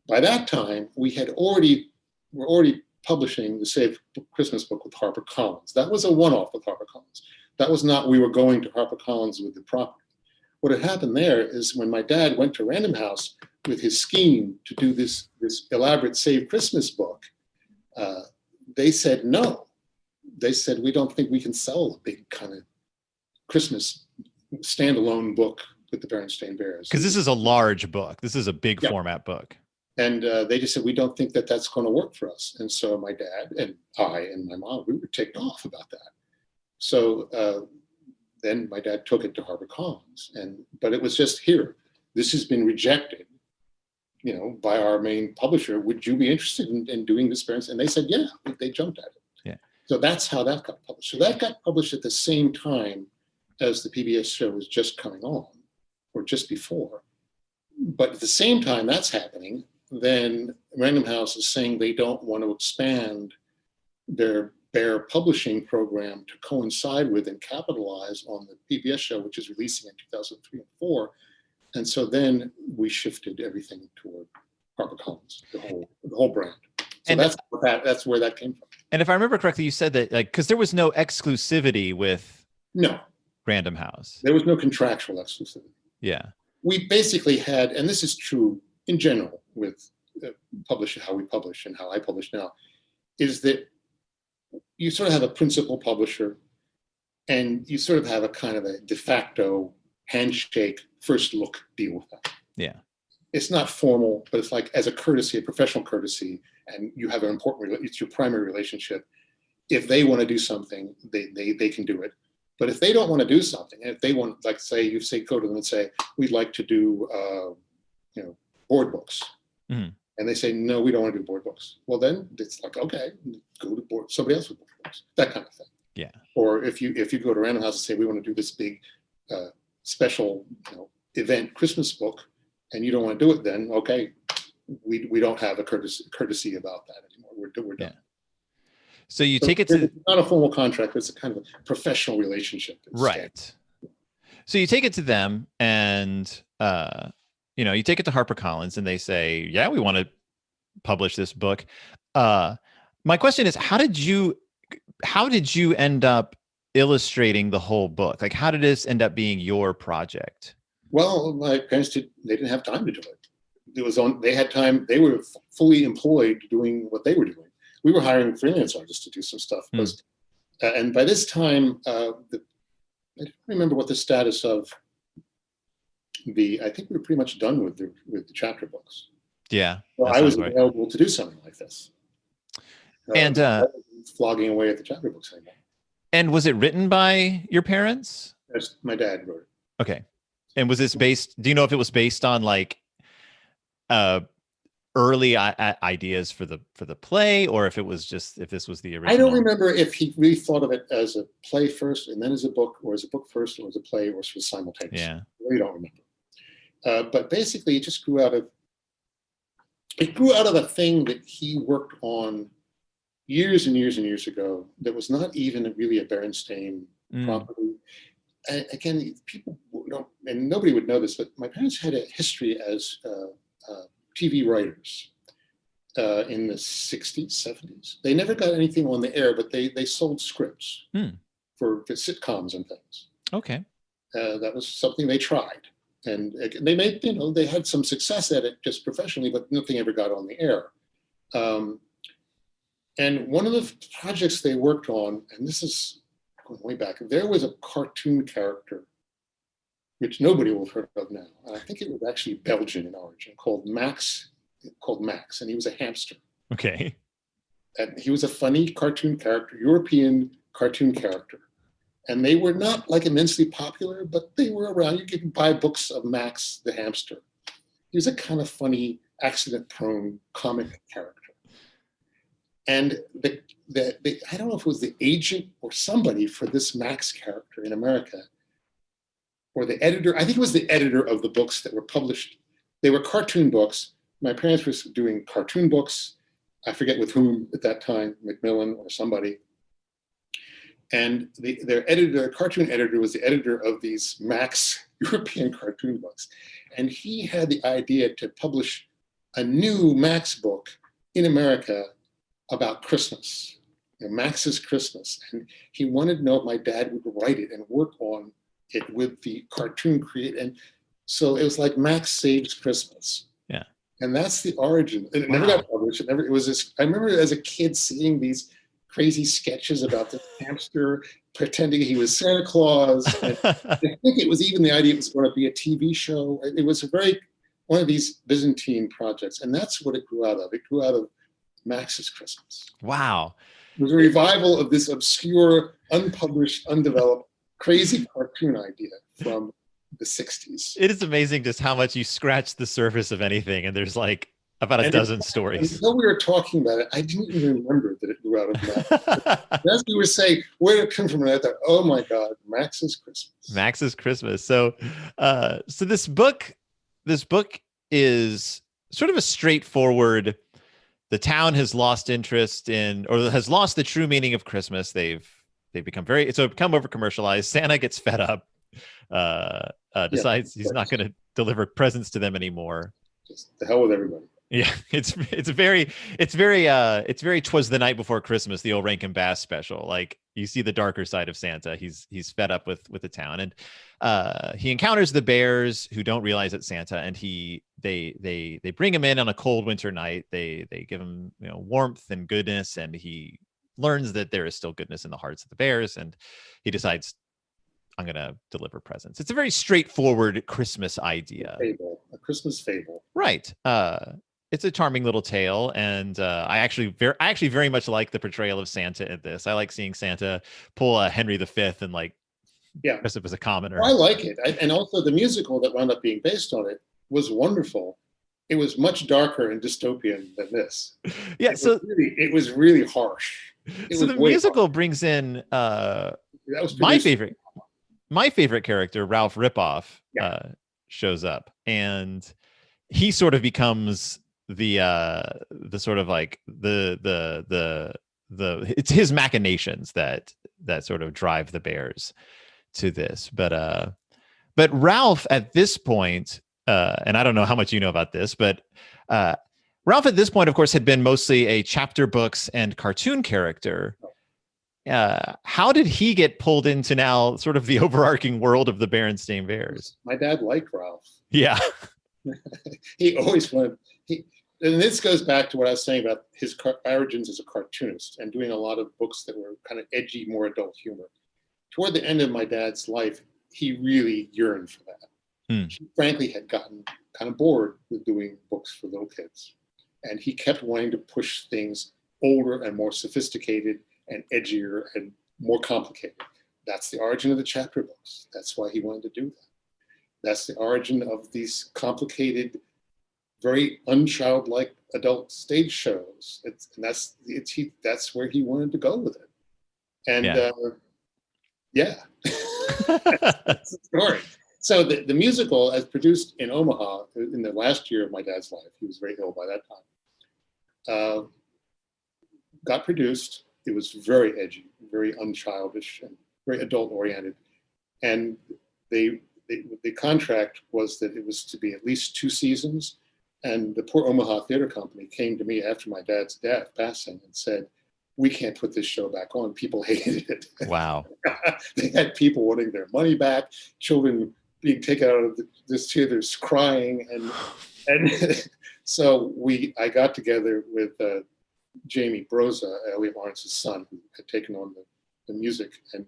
by that time, we're already publishing the Save Christmas book with HarperCollins. That was a one-off with HarperCollins. That was not, we were going to HarperCollins with the property. What had happened there is when my dad went to Random House with his scheme to do this elaborate Save Christmas book, they said no. They said, we don't think we can sell a big kind of Christmas standalone book with the Berenstain Bears. Because this is a large book. This is a big format book. And they just said, we don't think that that's going to work for us. And so my dad and I and my mom, we were ticked off about that. So then my dad took it to HarperCollins, but it was just here. This has been rejected, by our main publisher. Would you be interested in doing this, Berenstain? And they said, yeah. They jumped at it. Yeah. So that's how that got published. So that got published at the same time as the PBS show was just coming on, or just before. But at the same time that's happening, then Random House is saying they don't want to expand their Bear publishing program to coincide with and capitalize on the PBS show, which is releasing in 2003 and 4. And so then we shifted everything toward HarperCollins, the whole brand. So that's where that came from. And if I remember correctly, you said that because there was no exclusivity with Random House. There was no contractual exclusivity. Yeah. We basically had, and this is true in general with how we publish and how I publish now, is that you sort of have a principal publisher, and you sort of have a kind of a de facto handshake, first look deal with them. Yeah. It's not formal, but it's like as a courtesy, a professional courtesy, and you have it's your primary relationship. If they want to do something, they can do it. But if they don't want to do something, and if they want, like go to them and say, we'd like to do, board books. Mm-hmm. And they say, no, we don't want to do board books. Well, then it's like, okay, go to somebody else with board books, that kind of thing. Yeah. Or if you go to Random House and say, we want to do this big special event Christmas book, and you don't want to do it, then okay, we don't have a courtesy about that anymore. We're done. Yeah. So you take it to, it's not a formal contract, it's a kind of a professional relationship. Right. So you take it to them, and you take it to HarperCollins, and they say, yeah, we want to publish this book. My question is, how did you end up illustrating the whole book? Like, how did this end up being your project? Well, my parents they didn't have time to do it. They had time. They were fully employed doing what they were doing. We were hiring freelance artists to do some stuff. And by this time, I don't remember what the status of I think we were pretty much done with the chapter books. Yeah. So I was available to do something like this. And flogging away at the chapter books anymore. And was it written by your parents? Yes, my dad wrote it. Okay. And was this based, do you know if it was based on like early ideas for the play, or if this was the original? I don't remember if he really thought of it as a play first and then as a book, or as a book first, or as a play, or sort of simultaneously. Yeah. I really don't remember. But basically, it just grew out of a thing that he worked on years and years and years ago that was not even really a Berenstain property. And again, people don't, and nobody would know this, but my parents had a history as TV writers in the 60s, 70s. They never got anything on the air, but they sold scripts for sitcoms and things. Okay. That was something they tried. And they made, they had some success at it just professionally, but nothing ever got on the air. And one of the projects they worked on, and this is going way back, there was a cartoon character, which nobody will have heard of now. I think it was actually Belgian in origin, called Max, and he was a hamster. Okay. And he was a funny cartoon character, European cartoon character. And they were not like immensely popular, but they were around. You could buy books of Max the hamster. He was a kind of funny, accident-prone comic character. And I don't know if it was the agent or somebody for this Max character in America, or the editor. I think it was the editor of the books that were published. They were cartoon books. My parents were doing cartoon books. I forget with whom at that time, Macmillan or somebody. And their cartoon editor, was the editor of these Max European cartoon books. And he had the idea to publish a new Max book in America about Christmas, Max's Christmas. And he wanted to know if my dad would write it and work on it with the cartoon creator. And so it was like Max Saves Christmas. Yeah. And that's the origin. And it never got published. I remember as a kid seeing these crazy sketches about the hamster pretending he was Santa Claus. And I think it was even the idea it was going to be a TV show. It was one of these Byzantine projects. And that's what it grew out of. It grew out of Max's Christmas. Wow. It was a revival of this obscure, unpublished, undeveloped, crazy cartoon idea from the 60s. It is amazing just how much you scratch the surface of anything, and there's like about a dozen stories. Until we were talking about it, I didn't even remember that it grew out of Max. As we were saying, where did it come from? And I thought, oh my God, Max's Christmas. Max's Christmas. So, so this book is sort of a straightforward. The town has lost interest in, or has lost the true meaning of Christmas. They've become it's become over commercialized. Santa gets fed up, decides he's not going to deliver presents to them anymore. Just the hell with everybody. Yeah, it's very 'Twas the Night Before Christmas, the old Rankin Bass special. Like, you see the darker side of Santa. He's fed up with the town, and he encounters the bears, who don't realize it's Santa, and they bring him in on a cold winter night. They give him, warmth and goodness, and he learns that there is still goodness in the hearts of the bears, and he decides, I'm going to deliver presents. It's a very straightforward Christmas idea. A Christmas fable. Right. It's a charming little tale, and I actually very much like the portrayal of Santa in this. I like seeing Santa pull a Henry V and dress up as a commoner. I like it, and also the musical that wound up being based on it was wonderful. It was much darker and dystopian than this. Yeah, it was really harsh. So the musical brings in my favorite character, Ralph Ripoff, shows up, and he sort of becomes the sort of like the it's his machinations that sort of drive the bears to this. But Ralph at this point, and I don't know how much you know about this, but Ralph at this point, of course, had been mostly a chapter books and cartoon character. How did he get pulled into now sort of the overarching world of the Berenstain Bears? My dad liked Ralph. Yeah. He always wanted, and this goes back to what I was saying about his origins as a cartoonist and doing a lot of books that were kind of edgy, more adult humor. Toward the end of my dad's life, he really yearned for that. He frankly had gotten kind of bored with doing books for little kids. And he kept wanting to push things older and more sophisticated and edgier and more complicated. That's the origin of the chapter books. That's why he wanted to do that. That's the origin of these complicated, very unchildlike adult stage shows. That's where he wanted to go with it. And that's the story. So the musical, as produced in Omaha in the last year of my dad's life, he was very ill by that time, got produced. It was very edgy, very unchildish, and very adult oriented. And the contract was that it was to be at least 2 seasons. And the poor Omaha Theater Company came to me after my dad's passing and said, we can't put this show back on. People hated it. Wow. They had people wanting their money back, children being taken out of this theaters crying. And so I got together with Jamie Broza, Elliot Lawrence's son, who had taken on the music, and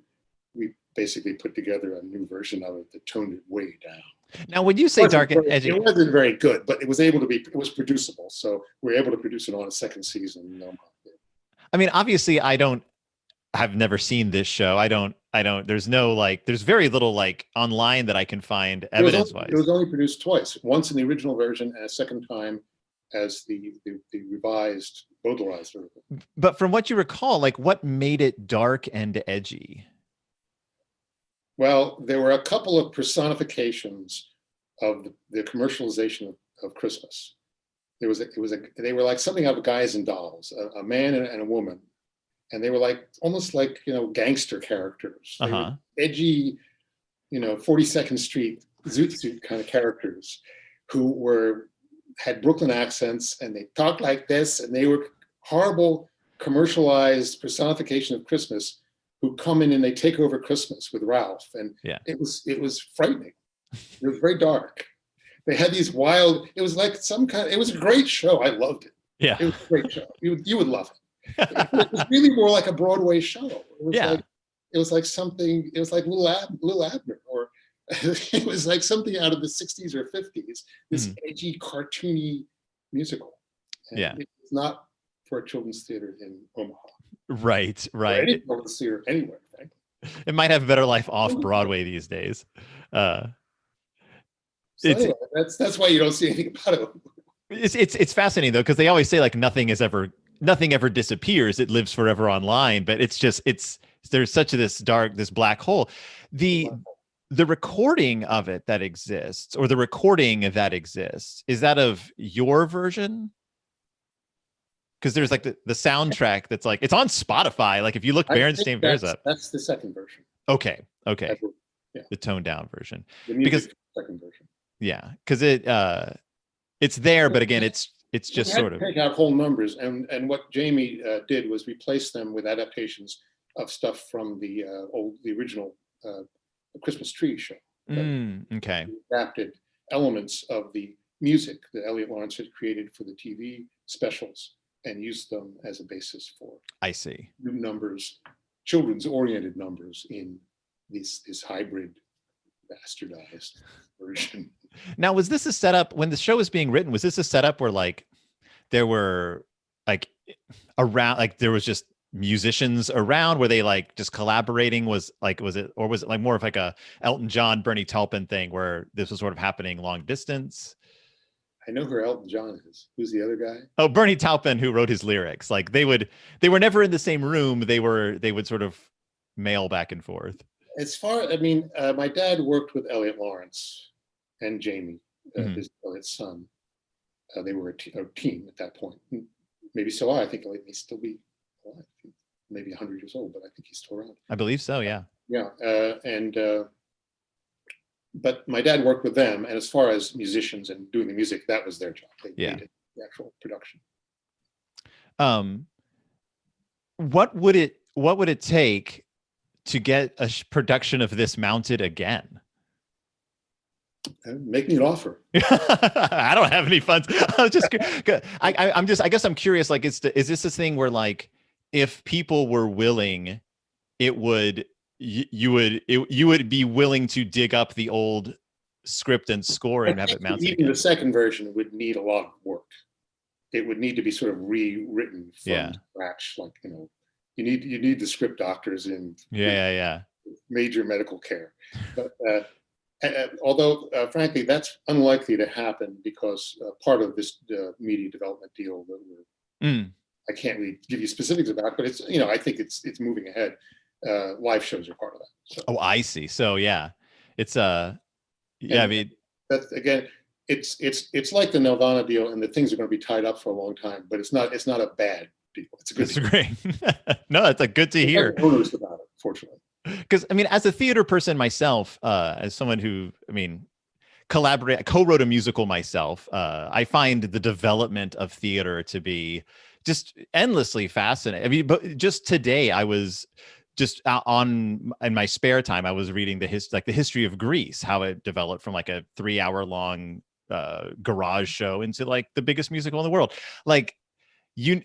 we basically put together a new version of it that toned it way down. Now, when you say dark and edgy, it wasn't very good, but it was producible. So we were able to produce it on a second season. I mean, obviously, I've never seen this show. There's very little online that I can find evidence-wise. It was only produced twice, once in the original version and a second time as the revised, Baudelaire version. But from what you recall, what made it dark and edgy? Well, there were a couple of personifications of the commercialization of Christmas. They were like something out of Guys and Dolls, a man and a woman, and they were almost like gangster characters. They were edgy, 42nd Street Zoot Suit kind of characters who had Brooklyn accents, and they talked like this, and they were horrible commercialized personification of Christmas who come in and they take over Christmas with Ralph, and it was frightening. It was very dark. They had these wild. It was like it was a great show. I loved it. Yeah, it was a great show. You would love it. It was really more like a Broadway show. It was like something. It was like Little Abner, or it was like something out of the 60s or 50s. This edgy, cartoony musical. And it's not for a children's theater in Omaha. Right, Or right. any children's theater anywhere, frankly. It might have a better life off Broadway these days. Uh, So it's anyway, that's why you don't see anything about it. it's fascinating though, because they always say like nothing ever disappears. It lives forever online, but it's there's such this black hole. The the recording of it that exists, or the recording that exists, is that of your version? Because there's like the soundtrack that's like it's on Spotify. Like if you look Berenstain Bears up. That's the second version. Okay. Yeah. The toned down version. The music second version. Yeah, because it's there, but again, it's just sort of take out whole numbers, and what Jamie did was replace them with adaptations of stuff from the original Christmas Tree show. Okay. Adapted elements of the music that Elliot Lawrence had created for the TV specials and used them as a basis for new numbers, children's oriented numbers in this hybrid bastardized version. Now, was this a setup when the show was being written? Was this a setup where like there were like around, like there was just musicians around? Were they like just collaborating? Was it like more of like a Elton John, Bernie Taupin thing where this was sort of happening long distance? I know who Elton John is. Who's the other guy? Oh, Bernie Taupin, who wrote his lyrics. Like they were never in the same room. They would sort of mail back and forth. My dad worked with Elliot Lawrence and Jamie, Elliot's son. They were a team at that point. Maybe still are. I think Elliot may still be alive. Maybe 100 years old, but I think he's still around. I believe so, yeah. Yeah, but my dad worked with them, and as far as musicians and doing the music, that was their job. They did the actual production. What would it take to get a production of this mounted again? Make me an offer. I don't have any funds. I guess I'm curious. Like, is this thing where like, if people were willing, you would be willing to dig up the old script and score and have it mounted even again? The second version would need a lot of work. It would need to be sort of rewritten from scratch. Like, you need the script doctors in major medical care. But although frankly, that's unlikely to happen because part of this media development deal that I can't really give you specifics about, but it's I think it's moving ahead. Live shows are part of that. So. Oh, I see. So yeah, it's I mean, that's again, it's like the Nelvana deal, and the things are going to be tied up for a long time. But it's not a bad deal. It's a good. It's great. No, it's like good to hear. Owners about it, fortunately. Because I mean, as a theater person myself, as someone who co-wrote a musical myself, I find the development of theater to be just endlessly fascinating. I mean, but just today I was just in my spare time, I was reading the history of Greece, how it developed from like a 3-hour-long garage show into like the biggest musical in the world. You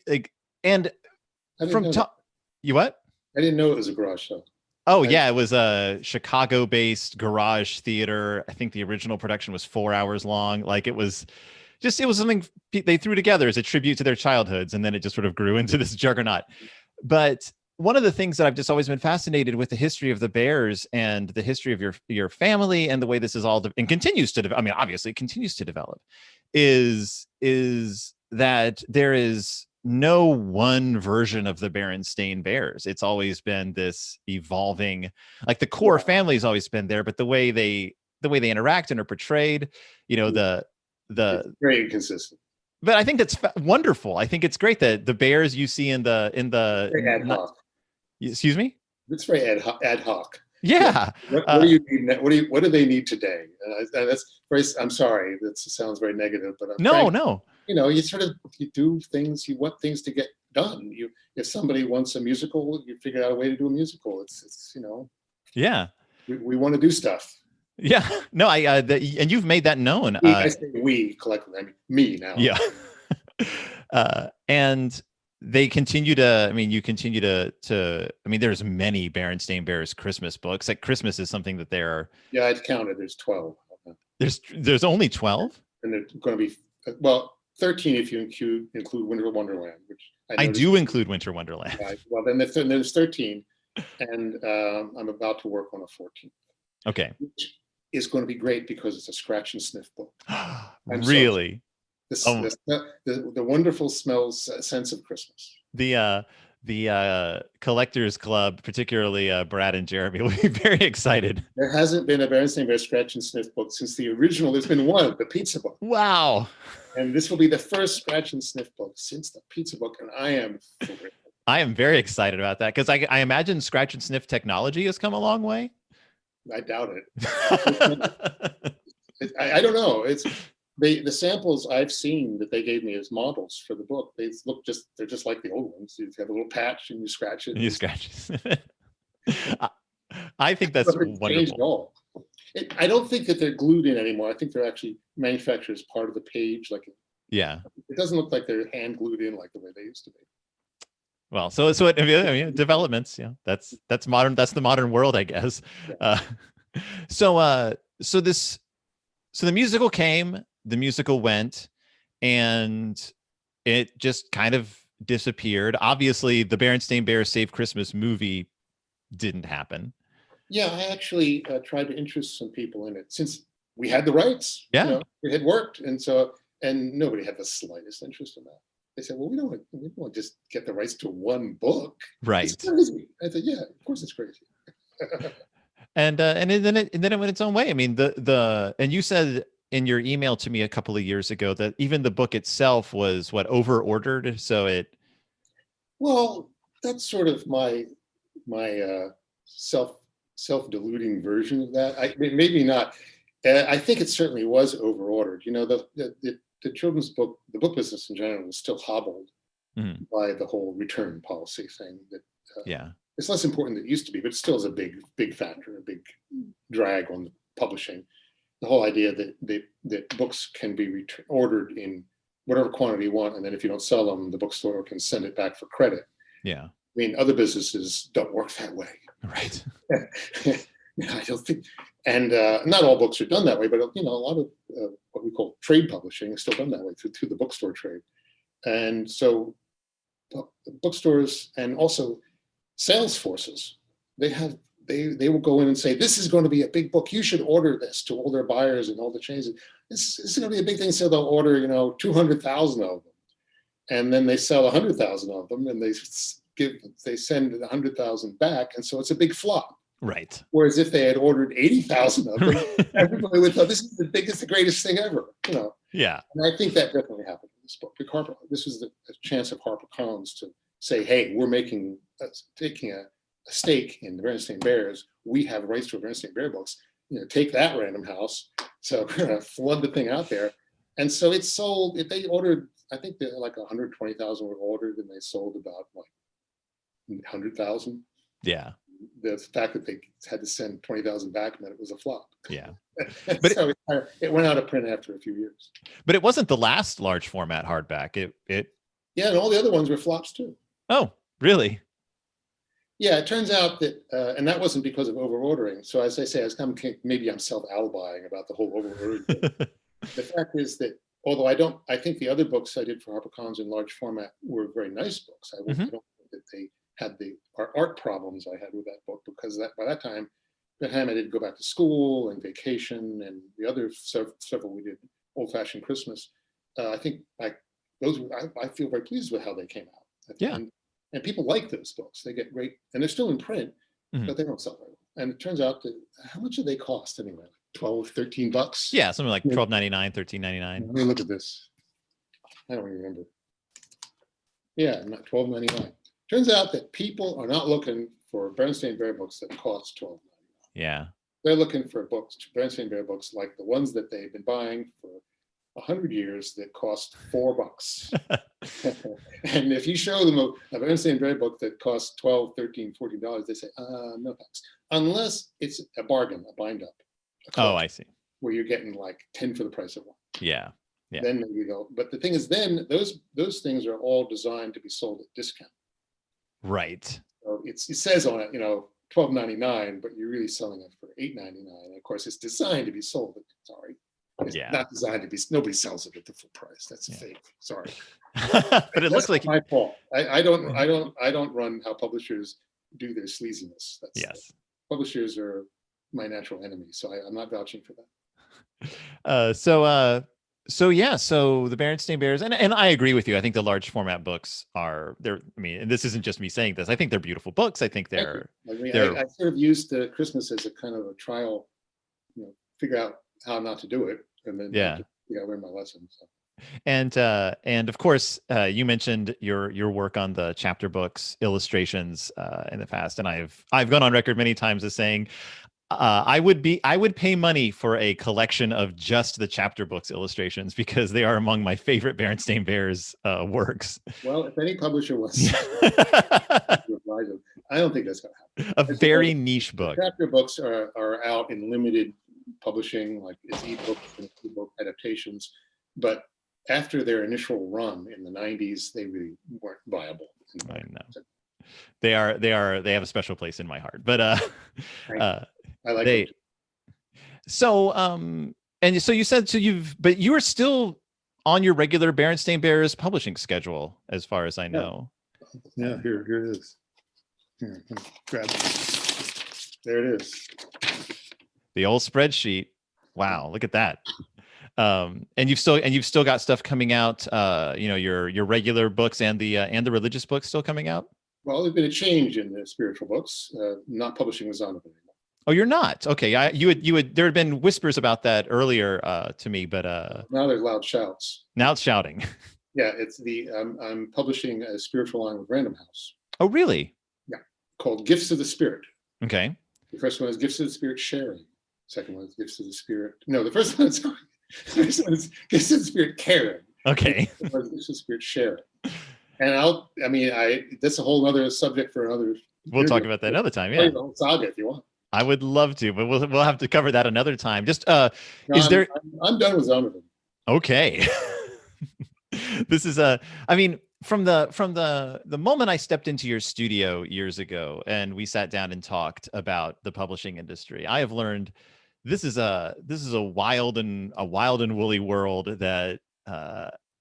what? I didn't know it was a garage show. Oh yeah, it was a Chicago-based garage theater. I think the original production was 4 hours long. Like it was something they threw together as a tribute to their childhoods, and then it just sort of grew into this juggernaut. But one of the things that I've just always been fascinated with the history of the Bears and the history of your family and the way this is all and continues to develop. I mean, obviously it continues to develop. Is that there is no one version of the Berenstain Bears. It's always been this evolving. Like the core family has always been there, but the way they interact and are portrayed, it's very inconsistent. But I think that's wonderful. I think it's great that the Bears you see in the ad hoc. Excuse me? It's very ad hoc. Yeah. What do you need? What do they need today? And that's very. I'm sorry. That sounds very negative, but no. You do things. You want things to get done. If somebody wants a musical, you figure out a way to do a musical. It's Yeah. We want to do stuff. Yeah. No. And you've made that known. I say we collectively. I mean me now. Yeah. And they continue to, I mean, you continue to, there's many Berenstain Bears Christmas books. Like Christmas is something that I'd counted. There's 12. There's only 12? And they're going to be, 13 if you include Winter Wonderland, which I do include Winter Wonderland. Well, then there's 13, and I'm about to work on a 14th. Okay. Which is going to be great because it's a scratch and sniff book. Really? The wonderful sense of Christmas. The collectors club, particularly Brad and Jeremy, will be very excited. There hasn't been a Berenstain Bears scratch and sniff book since the original. There's been one, the pizza book. Wow. And this will be the first scratch and sniff book since the pizza book, and I am very excited about that because I imagine scratch and sniff technology has come a long way. I doubt it. I don't know. The samples I've seen that they gave me as models for the book, they're just like the old ones. You have a little patch and you scratch it. And you scratch it. I think that's wonderful. I don't think that they're glued in anymore. I think they're actually manufactured as part of the page. It doesn't look like they're hand glued in like the way they used to be. Well, developments, that's modern. That's the modern world, I guess. Yeah. So the musical came, the musical went, and it just kind of disappeared. Obviously, the Berenstain Bears Save Christmas movie didn't happen. Yeah, I actually tried to interest some people in it since we had the rights. Yeah, it had worked, and nobody had the slightest interest in that. They said, "Well, we don't want to just get the rights to one book." Right. It's crazy. I said, "Yeah, of course it's crazy." and then it went its own way. I mean, and you said in your email to me a couple of years ago that even the book itself was over ordered. So it. Well, that's sort of my self-deluding version of that. Maybe not. I think it certainly was over ordered. The children's book, the book business in general, is still hobbled by the whole return policy thing. It's less important than it used to be, but it still is a big factor, a big drag on the publishing. The whole idea that books can be ordered in whatever quantity you want, and then if you don't sell them, the bookstore can send it back for credit. Yeah. I mean, other businesses don't work that way. Right. I don't think, and not all books are done that way, but a lot of what we call trade publishing is still done that way through the bookstore trade. And so bookstores and also sales forces, they will go in and say, "This is going to be a big book. You should order this," to all their buyers and all the chains. This is going to be a big thing. So they'll order 200,000 of them, and then they sell 100,000 of them, and they send 100,000 back, and so it's a big flop. Right. Whereas if they had ordered 80,000 of them, everybody would thought this is the biggest, the greatest thing ever. Yeah. And I think that definitely happened in this book. This was the chance of HarperCollins to say, "Hey, we're taking a stake in the Berenstain Bears. We have rights to Berenstain Bear books. Take that, Random House." So we're gonna flood the thing out there, and so it sold. If they ordered, I think that like 120,000 were ordered, and they sold about 100,000. Yeah. The fact that they had to send 20,000 back meant it was a flop. Yeah. But so it went out of print after a few years. But it wasn't the last large format hardback. Yeah, and all the other ones were flops too. Oh, really? Yeah, it turns out that, and that wasn't because of over ordering. So as I say, maybe I'm self-alibying about the whole over ordering thing. The fact is that although I think the other books I did for HarperCollins in large format were very nice books. I don't think that they had the art problems I had with that book, because by that time I didn't go back to school and vacation, and the other several we did, Old Fashioned Christmas. I think I feel very pleased with how they came out. Yeah. And people like those books. They get great, and they're still in print, but they don't sell very well. And it turns out that, how much do they cost anyway? $12, $13? Yeah, something like $12.99, $13.99. Let me look at this. I don't even remember. Yeah, not $12.99. Turns out that people are not looking for Berenstain Bear books that cost $12.99. Yeah. They're looking for Berenstain Bear books like the ones that they've been buying for 100 years that cost $4. And if you show them a Berenstain Bear book that costs $12, $13, $14, they say, no thanks. Unless it's a bargain, a bind up. Oh, I see. Where you're getting like 10 for the price of one. Yeah. Yeah. Then maybe they'll, but the thing is, then those things are all designed to be sold at discount. Right. So it says on it, $12.99, but you're really selling it for $8.99. And of course, it's designed to be sold. Sorry. It's Yeah. not designed to be. Nobody sells it at the full price. That's a fake. Sorry. But it looks like my fault. I don't run how publishers do their sleaziness. That's yes. Publishers are my natural enemy, so I'm not vouching for that. So the Berenstain Bears, and I agree with you. I think the large format books they're. I mean, and this isn't just me saying this. I think they're beautiful books. I think they're. I mean, they're I sort of used Christmas as a kind of a trial, figure out how not to do it, and then learn my lesson. So. And of course, you mentioned your work on the chapter books illustrations in the past, and I've gone on record many times as saying I would pay money for a collection of just the chapter books illustrations because they are among my favorite Berenstain Bears works. Well, if any publisher wants to oblige them, I don't think that's going to happen. A very niche book. Chapter books are out in limited publishing, like as ebooks and ebook adaptations, but after their initial run in the 90s, they really weren't viable. I know. They have a special place in my heart, but I like it. So and so you said but you are still on your regular Berenstain Bears publishing schedule, as far as I know. Yeah, here it is. Here, grab it. There it is. The old spreadsheet. Wow, look at that. And you've still got stuff coming out. Your regular books and the religious books still coming out. Well, there's been a change in the spiritual books. Not publishing with Zondervan anymore. Oh, you're not? Okay. There had been whispers about that earlier to me, but now there's loud shouts. Now it's shouting. Yeah, it's I'm publishing a spiritual line with Random House. Oh, really? Yeah, called Gifts of the Spirit. Okay. The first one is Gifts of the Spirit Sharing. Second one is Gifts of the Spirit. No, the first one is Gifts of the Spirit Caring. Okay. Gifts of the Spirit Sharing. And that's a whole other subject for another. We'll talk about that another time. Yeah. The whole saga if you want. I would love to, but we'll have to cover that another time. Just I'm done with Zondervan. Okay. This is from the moment I stepped into your studio years ago and we sat down and talked about the publishing industry, I have learned this is a wild and woolly world that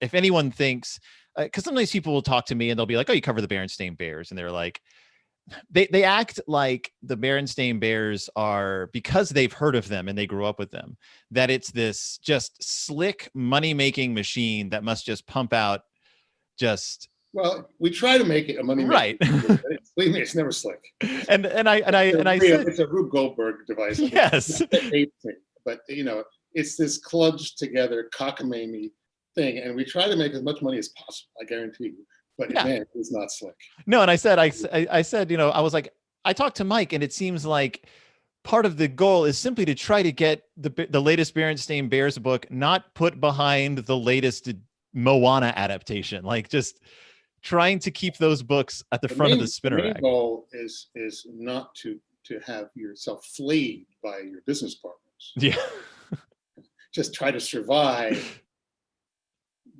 if anyone thinks, because sometimes people will talk to me and they'll be like, oh, you cover the Berenstain Bears, and they're like, they act like the Berenstain Bears are, because they've heard of them and they grew up with them, that it's this just slick money-making machine that must just pump out just. Well, we try to make it a money right. Believe me, it's never slick. And I said it's a Rube Goldberg device. Yes. But it's this clutched together cockamamie thing, and we try to make as much money as possible. I guarantee you. But man, it's not slick. No, and I said, I was like, I talked to Mike, and it seems like part of the goal is simply to try to get the latest Berenstain Bears book not put behind the latest Moana adaptation, like just trying to keep those books at the front of the spinner rack. The main goal is not to have yourself flayed by your business partners. Yeah. Just try to survive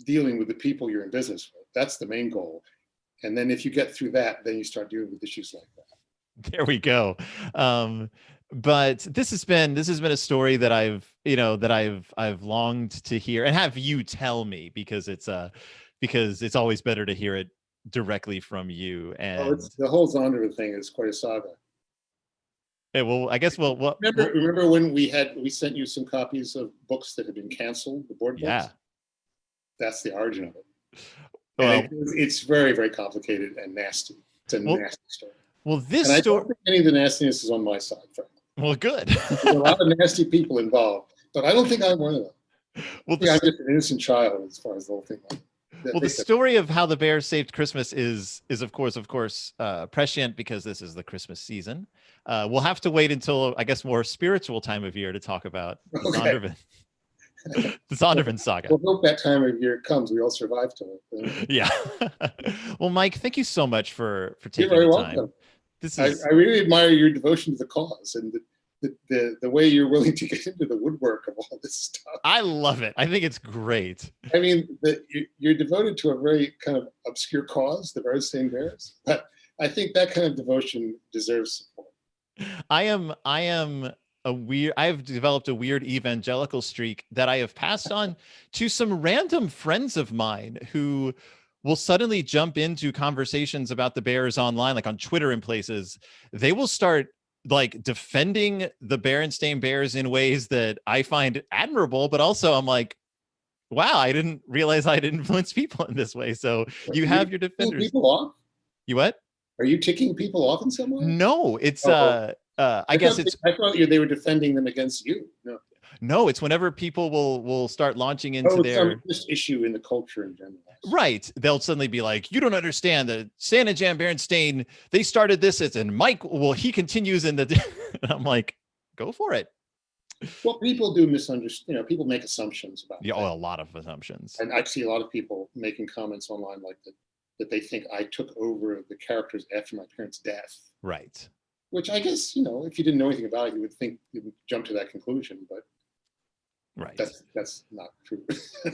dealing with the people you're in business with. That's the main goal. And then if you get through that, then you start dealing with issues like that. There we go. But this has been a story that I've longed to hear and have you tell me, because it's always better to hear it directly from you. And the whole Zondervan thing is quite a saga. Yeah, well, I guess remember when we sent you some copies of books that had been canceled, the board books? Yeah. That's the origin of it. Well, it's very, very complicated and nasty. It's a nasty story. Well, this story. I story. don't think any of the nastiness is on my side, frankly. Well, good. There's a lot of nasty people involved, but I don't think I'm one of them. Well, I'm just an innocent child as far as the whole thing. Well, the story of how the Bears saved Christmas is of course prescient, because this is the Christmas season. We'll have to wait until, I guess, more spiritual time of year to talk about Zondervan. The Zondervan saga. We'll hope that time of year comes. We all survive to it. Yeah. Well, Mike, thank you so much for taking You're very the welcome. time. I really admire your devotion to the cause and the way you're willing to get into the woodwork of all this stuff. I love it. I think it's great. I mean, you're devoted to a very kind of obscure cause, the Berenstain Bears, but I think that kind of devotion deserves support. I am I've developed a weird evangelical streak that I have passed on to some random friends of mine who will suddenly jump into conversations about the Bears online, like on Twitter and places. They will start like defending the Berenstain Bears in ways that I find admirable, but also I'm like, wow, I didn't realize I'd influence people in this way. So you have your defenders. People off? You what? Are you ticking people off in some way? No, it's I guess it's I thought they were defending them against you. No. No, it's whenever people will start launching into their this issue in the culture in general. Right. They'll suddenly be like, you don't understand that Stan and Jan Berenstain, they started this as, and Mike, well, he continues in the, and I'm like, go for it. Well, people do misunderstand, people make assumptions about Yeah, a lot of assumptions. And I see a lot of people making comments online like that they think I took over the characters after my parents' death. Right. Which I guess, if you didn't know anything about it, you would jump to that conclusion, but right. That's not true.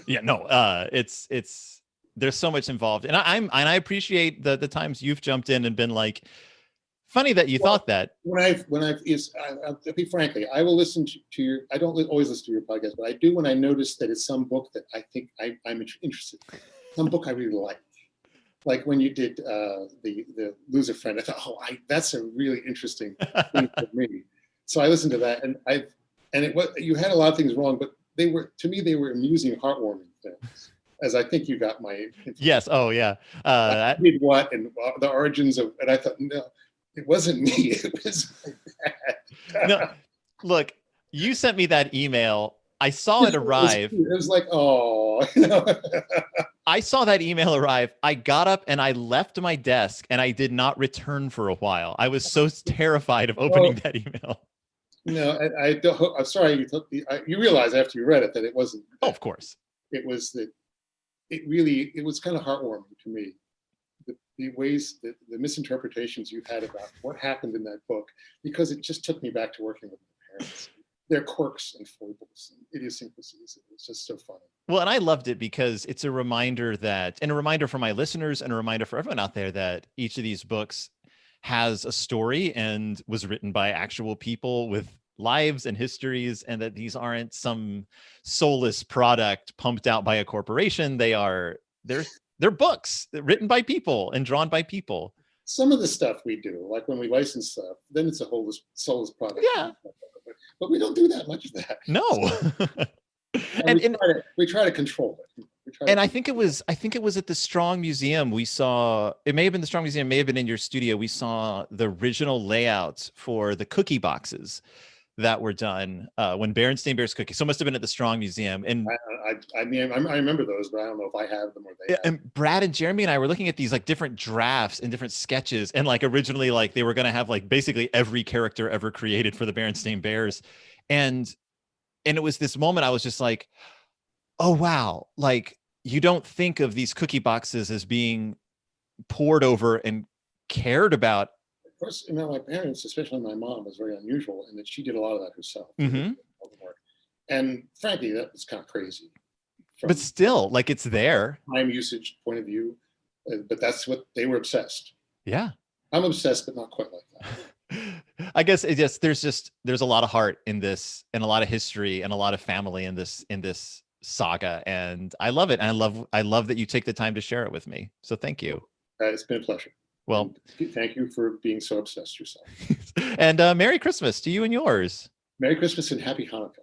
Yeah, no, it's there's so much involved. And I appreciate the times you've jumped in and been like, funny that you thought that. To be frankly, I will listen to your, I don't always listen to your podcast, but I do when I notice that it's some book that I think I'm interested in, some book I really like. Like when you did the Lose a Friend, I thought, that's a really interesting thing for me. So I listened to that, you had a lot of things wrong, but to me, they were amusing, heartwarming things. As I think you got my. Yes. Oh yeah. I did what and the origins of, and I thought, no, it wasn't me. It was my dad. No, look, you sent me that email. I saw it arrive. It was like, oh. I saw that email arrive. I got up and I left my desk and I did not return for a while. I was so terrified of opening that email. No, I'm sorry. You realize after you read it that it wasn't. Oh, of course. It was that. It was kind of heartwarming to me. The ways that the misinterpretations you had about what happened in that book, because it just took me back to working with my parents. Their quirks and foibles and idiosyncrasies. It was just so funny. Well, and I loved it because it's a reminder and a reminder for my listeners and a reminder for everyone out there that each of these books has a story and was written by actual people with lives and histories, and that these aren't some soulless product pumped out by a corporation. They're books written by people and drawn by people. Some of the stuff we do, like when we license stuff, then it's a whole soulless product. Yeah. But we don't do that much of that. No. and we try to control it. I think it was at the Strong Museum. We saw, it may have been the Strong Museum, may have been in your studio. We saw the original layouts for the cookie boxes that were done when Berenstain Bears cookies. So it must have been at the Strong Museum. And I remember those, but I don't know if I have them or they have. And Brad and Jeremy and I were looking at these like different drafts and different sketches. And like originally, like they were going to have like basically every character ever created for the Berenstain Bears. And it was this moment I was just like, oh, wow. Like you don't think of these cookie boxes as being poured over and cared about. First, my parents, especially my mom, was very unusual in that she did a lot of that herself. Mm-hmm. And frankly, that was kind of crazy. But still, like it's there. Time usage point of view, but that's what they were obsessed. Yeah, I'm obsessed, but not quite like that. I guess there's a lot of heart in this, and a lot of history, and a lot of family in this saga, and I love it. And I love that you take the time to share it with me. So thank you. It's been a pleasure. Well, and thank you for being so obsessed yourself. And Merry Christmas to you and yours. Merry Christmas and Happy Hanukkah.